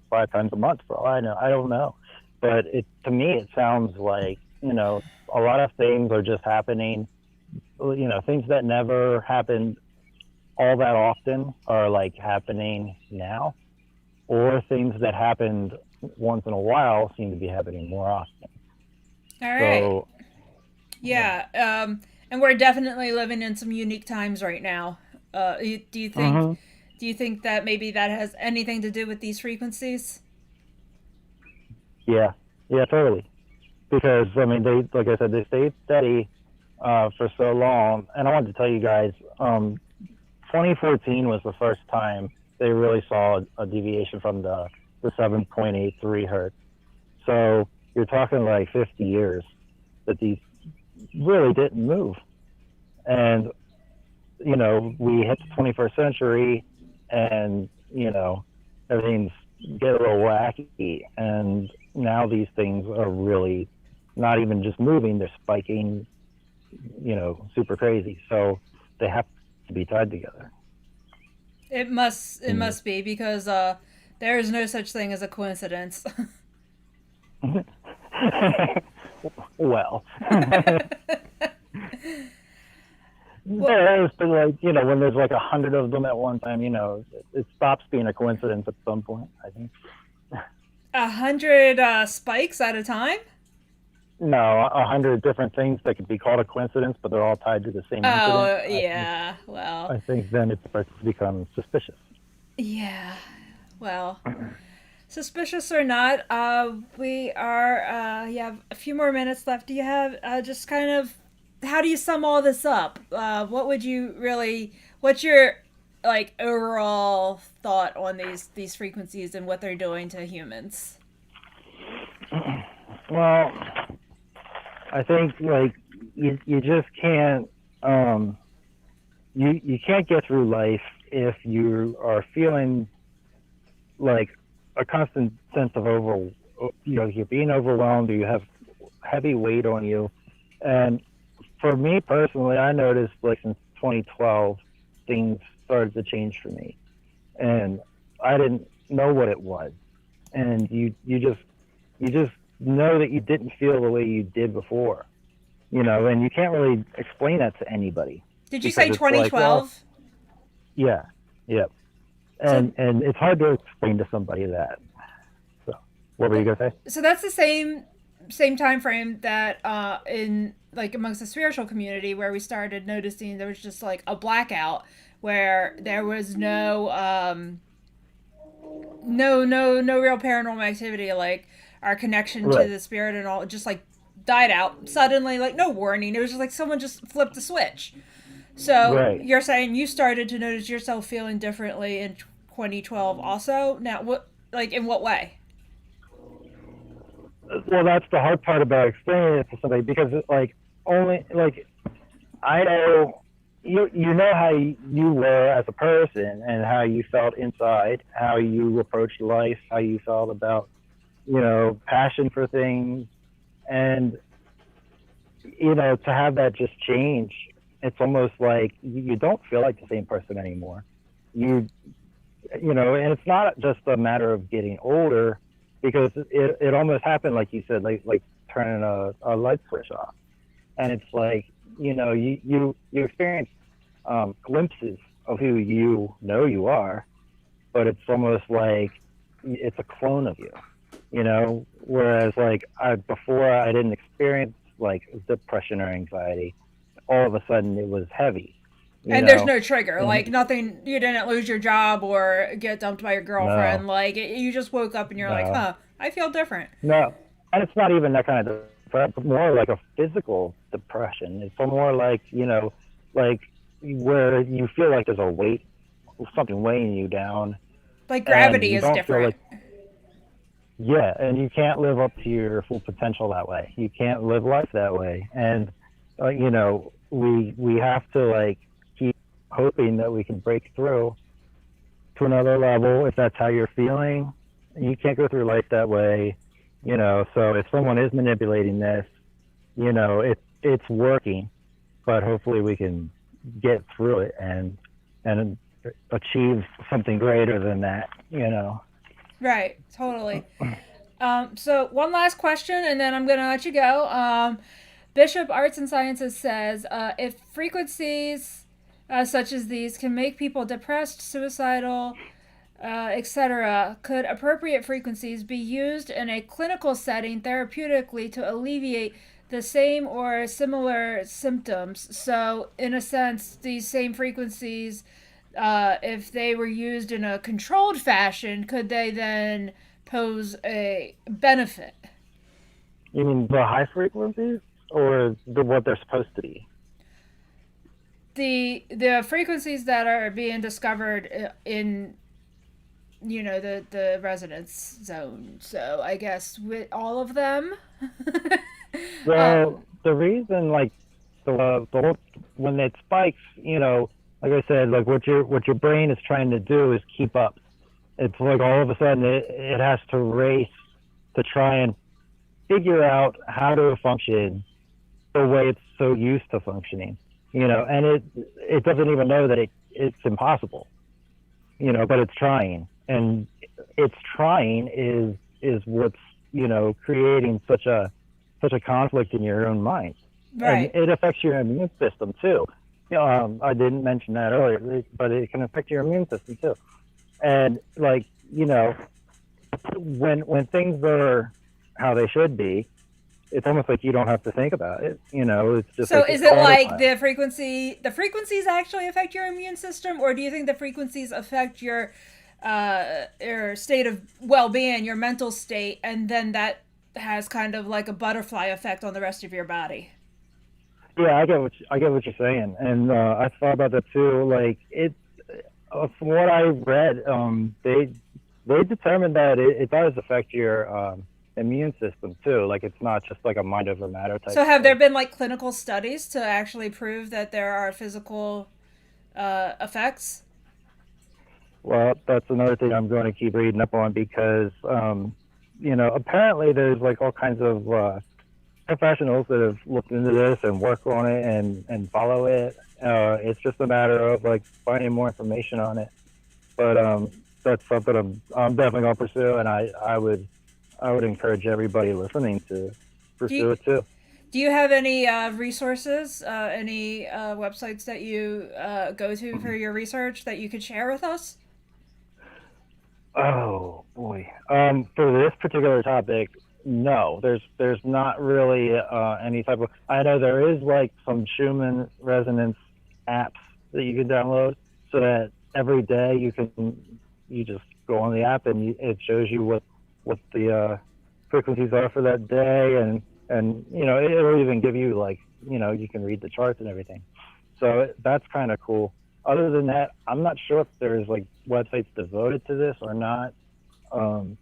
5 times a month for all I know. I don't know, but to me it sounds like a lot of things are just happening. Things that never happened all that often are like happening now, or things that happened once in a while seem to be happening more often. All right. So yeah. Yeah. And we're definitely living in some unique times right now. Do you think? Hmm. Do you think that maybe that has anything to do with these frequencies? Yeah, yeah, totally. Because I mean, like I said, they stayed steady for so long. And I wanted to tell you guys, 2014 was the first time they really saw a deviation from the 7.83 hertz. So you're talking like 50 years that these really didn't move. And we hit the 21st century, and everything's get a little wacky, and now these things are really not even just moving; they're spiking, super crazy. So they have to be tied together. It must. It Mm. must be because there is no such thing as a coincidence. Well, Well, there is, but like when there's like 100 of them at one time, it stops being a coincidence at some point. I think. 100 spikes at a time. No, 100 different things that could be called a coincidence, but they're all tied to the same incident. Oh yeah. Well. I think then it starts to become suspicious. Yeah. Well. Suspicious or not, we are. You have a few more minutes left. Do you have just kind of how do you sum all this up? What would you really? What's your like overall thought on these frequencies and what they're doing to humans? Well, I think like you just can't you can't get through life if you are feeling like a constant sense of you're being overwhelmed, or you have heavy weight on you. And for me personally, I noticed like since 2012 things started to change for me, and I didn't know what it was. And you just know that you didn't feel the way you did before, and you can't really explain that to anybody, Did you because say it's like, well, 2012? yeah, yeah, So and it's hard to explain to somebody that. So, what were you gonna say? so that's the same time frame that in like amongst the spiritual community where we started noticing there was just like a blackout where there was no real paranormal activity, like our connection to Right, the spirit and all just like died out suddenly, like no warning. It was just like someone just flipped a switch. So right. you're saying you started to notice yourself feeling differently in 2012 also. Now what, like in what way? Well, that's the hard part about explaining it to somebody, because it's like only like I know you know how you were as a person and how you felt inside, how you approached life, how you felt about passion for things, and to have that just change, it's almost like you don't feel like the same person anymore. And it's not just a matter of getting older, because it almost happened like you said, like turning a light switch off, and it's like you experience glimpses of who you are, but it's almost like it's a clone of you. Whereas like before I didn't experience like depression or anxiety. All of a sudden it was heavy, you And there's know. no trigger, like And nothing. You didn't lose your job or get dumped by your no, girlfriend. Like you just woke up and you're like, no, huh, I feel different. no, and it's not even that kind of depression, but more like a physical depression. It's more like, like where you feel like there's a weight, something weighing you down, Like and gravity you is don't feel different. like, yeah, and you can't live up to your full potential that way. You can't live life that way. And, we have to like keep hoping that we can break through to another level if that's how you're feeling. You can't go through life that way, so if someone is manipulating this, it's working, but hopefully we can get through it and achieve something greater than that. Right, totally. So one last question, and then I'm going to let you go. Bishop Arts and Sciences says, if frequencies such as these can make people depressed, suicidal, etc., could appropriate frequencies be used in a clinical setting therapeutically to alleviate the same or similar symptoms? So, in a sense, these same frequencies, if they were used in a controlled fashion, could they then pose a benefit? You mean the high frequencies or what they're supposed to be? The frequencies that are being discovered in the resonance zone. So I guess with all of them. Well, the reason, like, the whole, when it spikes, like I said, like what your brain is trying to do is keep up. It's like all of a sudden it has to race to try and figure out how to function the way it's so used to functioning, and it doesn't even know that it's impossible, but it's trying, and it's trying is what's creating such a conflict in your own mind. Right. And it affects your immune system too. I didn't mention that earlier, but it can affect your immune system too. And like, when things are how they should be, it's almost like you don't have to think about it. It's just so like is it like autopilot. the frequencies actually affect your immune system, or do you think the frequencies affect your state of well-being, your mental state, and then that has kind of like a butterfly effect on the rest of your body? Yeah, I get what you're saying, and I thought about that too. Like from what I read, they determined that it does affect your immune system too. Like it's not just like a mind over matter type. So have there thing. been like clinical studies to actually prove that there are physical effects? Well, that's another thing I'm going to keep reading up on because apparently there's like all kinds of professionals that have looked into this and work on it and follow it. It's just a matter of like finding more information on it. But that's something I'm definitely going to pursue, and I would encourage everybody listening to pursue it too. Do you have any resources, any websites that you go to for your research that you could share with us? Oh boy. For this particular topic, no. There's not really any type of. I know there is like some Schumann Resonance apps that you can download, so that every day you just go on the app and it shows you what the frequencies are for that day, and it'll even give you like you can read the charts and everything. So that's kind of cool. Other than that, I'm not sure if there's like websites devoted to this or not.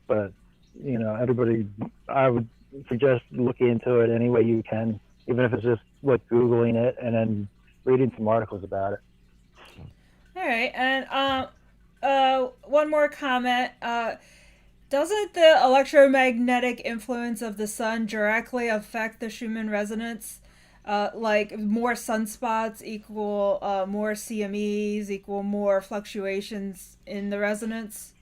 But everybody, I would suggest looking into it any way you can, even if it's just like Googling it and then reading some articles about it. All right, and one more comment. Doesn't the electromagnetic influence of the sun directly affect the Schumann resonance? Like more sunspots equal more CMEs equal more fluctuations in the resonance.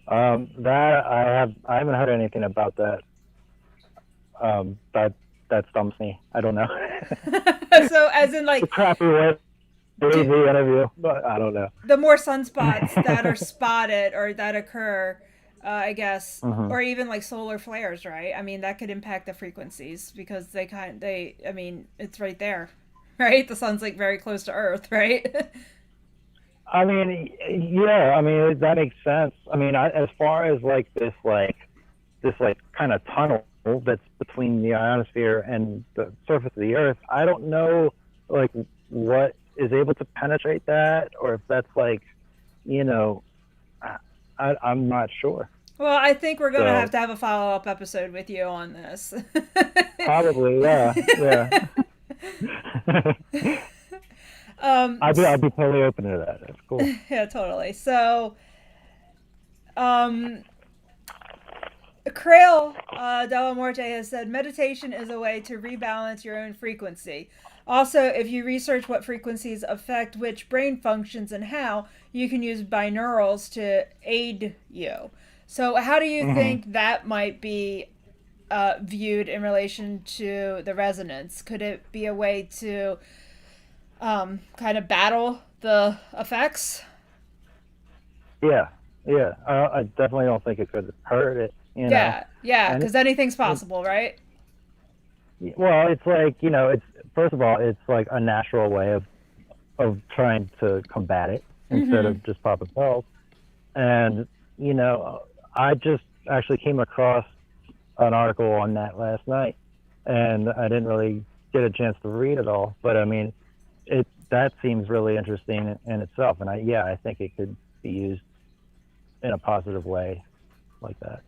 That I haven't heard anything about that. That stumps me. I don't know. So as in like It's a crappy way to leave the interview, but I don't know. the more sunspots that are spotted or that occur, I guess, Mm-hmm. or even like solar flares, right? I mean, that could impact the frequencies because I mean, it's right there, right? The sun's like very close to Earth, right? I mean, yeah. I mean, that makes sense. I mean, as far as like this like kind of tunnel that's between the ionosphere and the surface of the Earth. I don't know, like, what is able to penetrate that, or if that's like, you know, I'm not sure. Well, I think we're going So to have a follow-up episode with you on this. probably, yeah, yeah. I'll be totally open to that. That's cool. Yeah, totally. So, 𝕬𝕦𝕚𝕚𝕚 has said meditation is a way to rebalance your own frequency. Also, if you research what frequencies affect which brain functions and how, you can use binaurals to aid you. So, how do you think that might be viewed in relation to the resonance? Could it be a way to kind of battle the effects? Yeah, yeah. I definitely don't think it could hurt it. You know? Yeah, because anything's possible, right? Well, it's like, you know, it's first of all, it's like a natural way of trying to combat it instead of just popping pills. And you know, I just actually came across an article on that last night, and I didn't really get a chance to read it all. But I mean, that seems really interesting in itself, and I think it could be used in a positive way like that.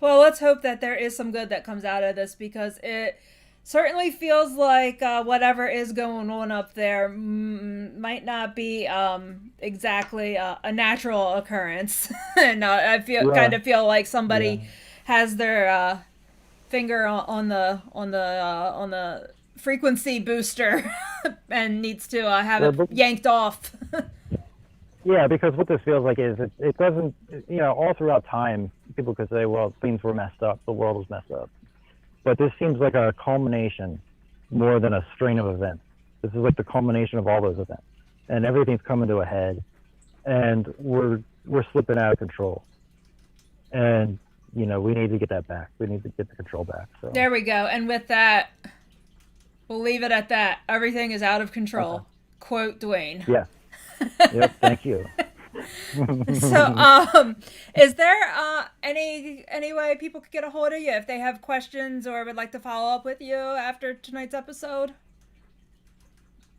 Well, let's hope that there is some good that comes out of this, because it certainly feels like whatever is going on up there might not be exactly a natural occurrence. And I kind of feel like somebody has their finger on the frequency booster and needs to have it yanked off. Yeah, because what this feels like is it doesn't, you know, all throughout time, people could say, well, things were messed up, the world was messed up. But this seems like a culmination more than a string of events. This is like the culmination of all those events. And everything's coming to a head, and we're slipping out of control. And, you know, we need to get that back. We need to get the control back. So there we go. And with that, we'll leave it at that. Everything is out of control. Okay. Quote Duane. Yeah. Yep, thank you. So, is there any way people could get a hold of you if they have questions or would like to follow up with you after tonight's episode?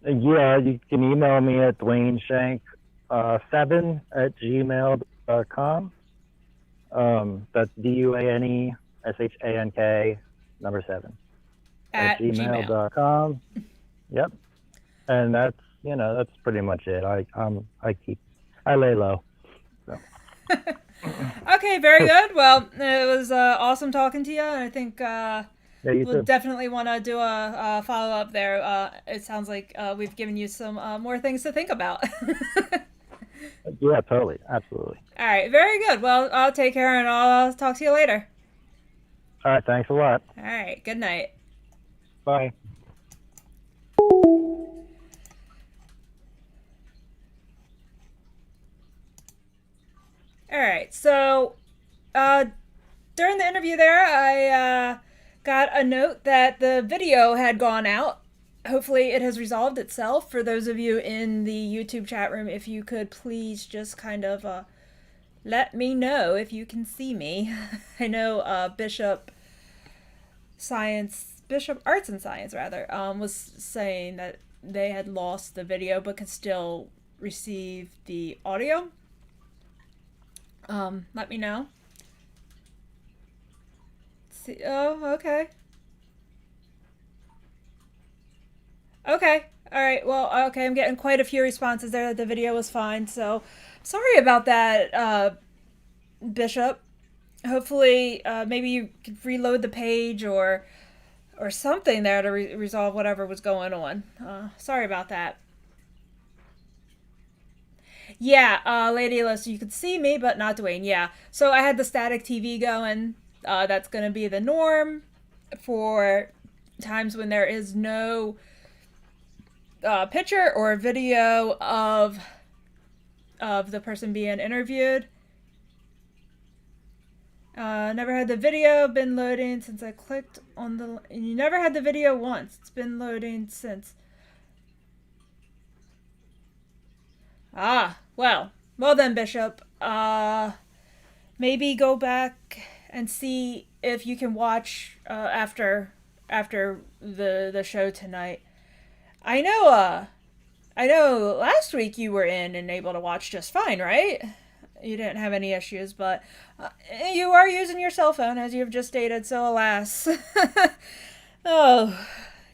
Yeah, you can email me at 𝕬𝕦𝕚𝕚@gmail.com. That's DUANESHANK 7 at gmail.com. Yep, and that's, you know, that's pretty much it. I lay low. So. Okay, very good. Well, it was awesome talking to you, and I think we'll definitely want to do a follow up there. It sounds like we've given you some more things to think about. Yeah, totally, absolutely. All right, very good. Well, I'll take care, and I'll talk to you later. All right, thanks a lot. All right, good night. Bye. All right, so during the interview there, I got a note that the video had gone out. Hopefully it has resolved itself. For those of you in the YouTube chat room, if you could please just kind of let me know if you can see me. I know Bishop Arts and Science rather, was saying that they had lost the video but could still receive the audio. Let me know. See, oh, okay. Okay. All right. Well, okay. I'm getting quite a few responses there that the video was fine. So, sorry about that, Bishop. Hopefully, maybe you could reload the page or something there to resolve whatever was going on. Sorry about that. Yeah, Lady Alyssa, you could see me, but not Duane. Yeah. So I had the static TV going. That's going to be the norm for times when there is no picture or video of the person being interviewed. Never had the video, been loading since I clicked on the... And you never had the video once. It's been loading since... Ah, well then, Bishop. Maybe go back and see if you can watch after the show tonight. I know last week you were in and able to watch just fine, right? You didn't have any issues, but you are using your cell phone, as you've just stated, so alas. Oh,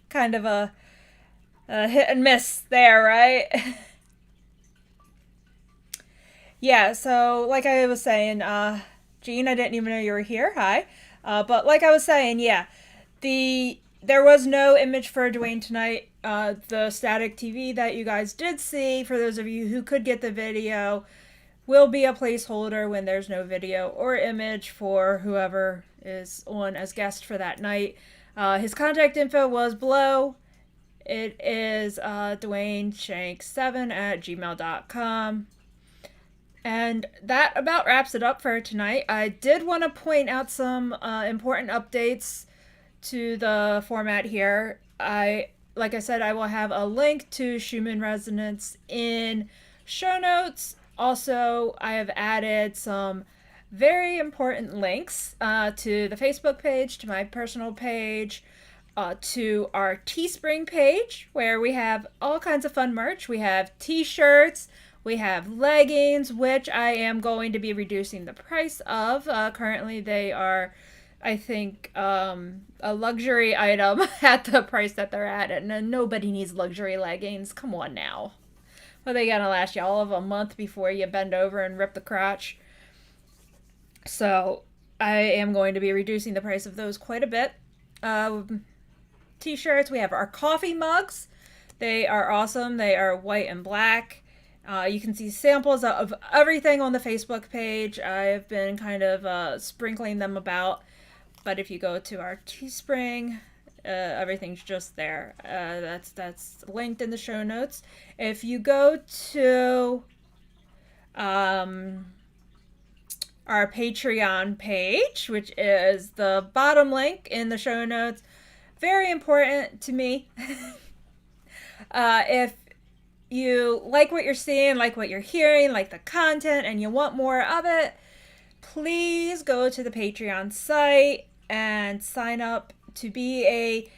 kind of a hit and miss there, right? Yeah, so like I was saying, Jean, I didn't even know you were here. Hi. But like I was saying, yeah, there was no image for Duane tonight. The static TV that you guys did see, for those of you who could get the video, will be a placeholder when there's no video or image for whoever is on as guest for that night. His contact info was below. It is 𝕽𝕤𝕚𝕥7@gmail.com. And that about wraps it up for tonight. I did want to point out some important updates to the format here. Like I said, I will have a link to Schumann Resonance in show notes. Also, I have added some very important links to the Facebook page, to my personal page, to our Teespring page, where we have all kinds of fun merch. We have t-shirts, we have leggings, which I am going to be reducing the price of. Currently, they are, I think, a luxury item at the price that they're at. And nobody needs luxury leggings. Come on now. Well, they gotta last you all of a month before you bend over and rip the crotch. So I am going to be reducing the price of those quite a bit. T-shirts. We have our coffee mugs. They are awesome. They are white and black. You can see samples of everything on the Facebook page. I've been kind of sprinkling them about. But if you go to our Teespring, everything's just there. That's linked in the show notes. If you go to our Patreon page, which is the bottom link in the show notes, very important to me. If you like what you're seeing, like what you're hearing, like the content, and you want more of it, please go to the Patreon site and sign up to be a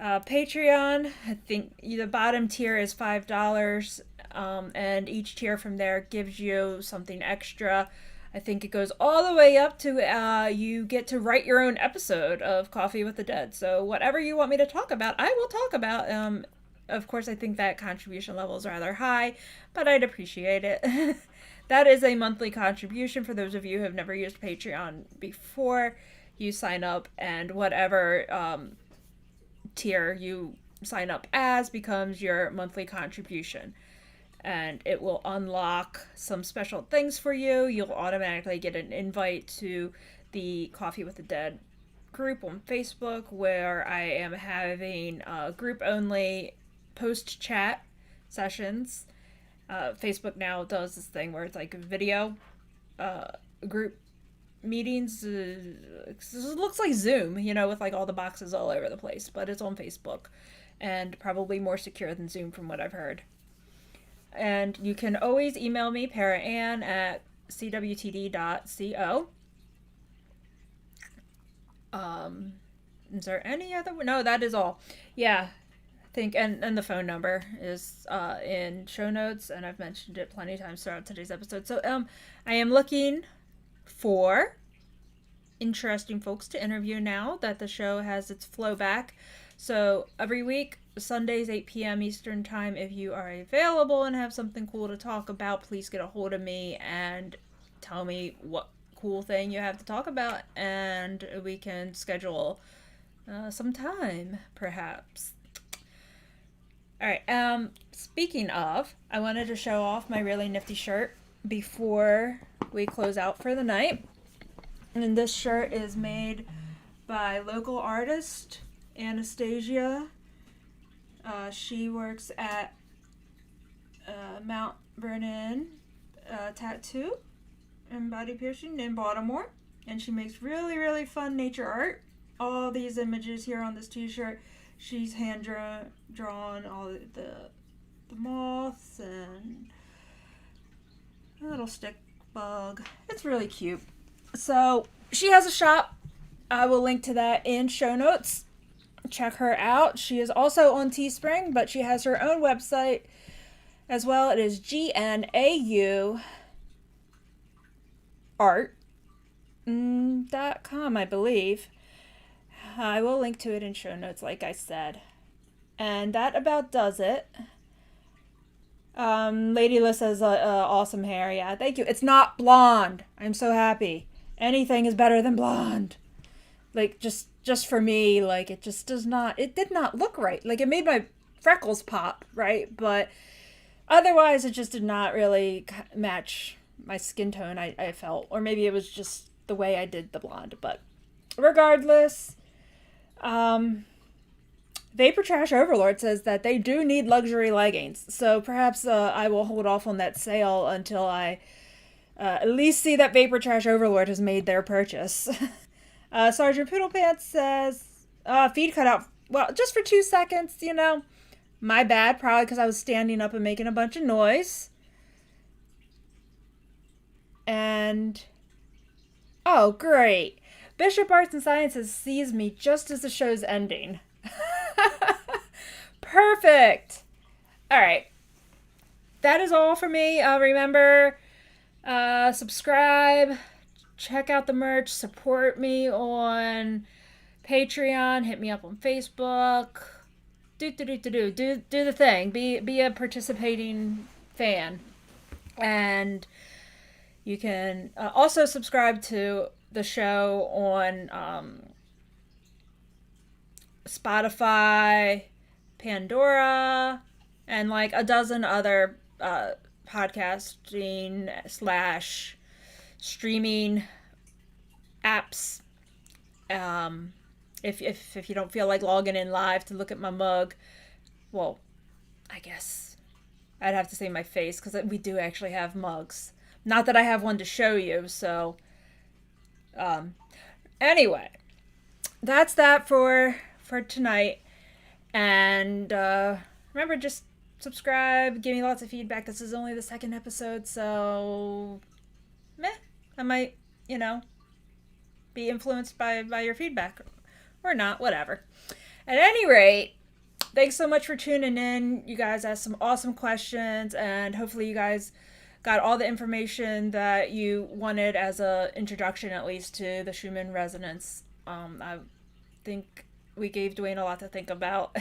Patreon. I think the bottom tier is $5, and each tier from there gives you something extra. I think it goes all the way up to you get to write your own episode of Coffee with the Dead. So whatever you want me to talk about, I will talk about. Of course, I think that contribution level is rather high, but I'd appreciate it. That is a monthly contribution for those of you who have never used Patreon before. You sign up, and whatever tier you sign up as becomes your monthly contribution. And it will unlock some special things for you. You'll automatically get an invite to the Coffee with the Dead group on Facebook, where I am having group-only post-chat sessions. Facebook now does this thing where it's like a video group meetings. It looks like Zoom, with like all the boxes all over the place, but it's on Facebook and probably more secure than Zoom from what I've heard. And you can always email me, paraann at cwtd.co. Is there any other? No, that is all. Yeah, I think, and the phone number is in show notes, and I've mentioned it plenty of times throughout today's episode. So I am looking for interesting folks to interview now that the show has its flow back. So every week, Sundays, 8 p.m. Eastern Time, if you are available and have something cool to talk about, please get a hold of me and tell me what cool thing you have to talk about, and we can schedule some time, perhaps. All right, speaking of, I wanted to show off my really nifty shirt before we close out for the night. And this shirt is made by local artist Anastasia. She works at 𝕬𝕚𝕚𝕚 Tattoo and Body Piercing in Baltimore. And she makes really, really fun nature art. All these images here on this t-shirt, she's hand drawn all the moths and a little stick bug. It's really cute. So she has a shop. I will link to that in show notes. Check her out. She is also on Teespring, but she has her own website as well. It is 𝕬𝕒𝕢𝕠𝕒.com, I believe. I will link to it in show notes, like I said. And that about does it. Lady Liz says, awesome hair. Yeah, thank you. It's not blonde. I'm so happy. Anything is better than blonde. Like, just for me, like, it just does not, it did not look right. Like, it made my freckles pop, right? But otherwise, it just did not really match my skin tone, I felt. Or maybe it was just the way I did the blonde. But regardless, Vapor Trash Overlord says that they do need luxury leggings. So perhaps I will hold off on that sale until I at least see that Vapor Trash Overlord has made their purchase. Sergeant Poodlepants says, feed cut out. Well, just for 2 seconds, you know. My bad, probably because I was standing up and making a bunch of noise. And, oh, great. Bishop Arts and Sciences sees me just as the show's ending. Perfect. All right. That is all for me. Remember, subscribe, check out the merch, support me on Patreon, hit me up on Facebook. Do the thing. Be a participating fan. And you can also subscribe to the show on Spotify, Pandora, and like a dozen other podcasting / streaming apps. If you don't feel like logging in live to look at my mug, well, I guess I'd have to say my face, because we do actually have mugs. Not that I have one to show you, so anyway, that's that for tonight. And remember, just subscribe, give me lots of feedback. This is only the second episode, so I might, be influenced by your feedback or not, whatever. At any rate, thanks so much for tuning in. You guys asked some awesome questions, and hopefully you guys got all the information that you wanted as a introduction, at least, to the Schumann Resonance. I think we gave Duane a lot to think about.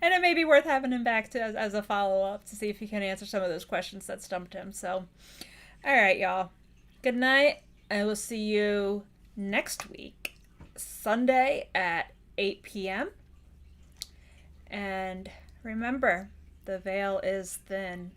And it may be worth having him back as a follow-up to see if he can answer some of those questions that stumped him. So, all right, y'all. Good night. I will see you next week, Sunday at 8 p.m. And remember, the veil is thin.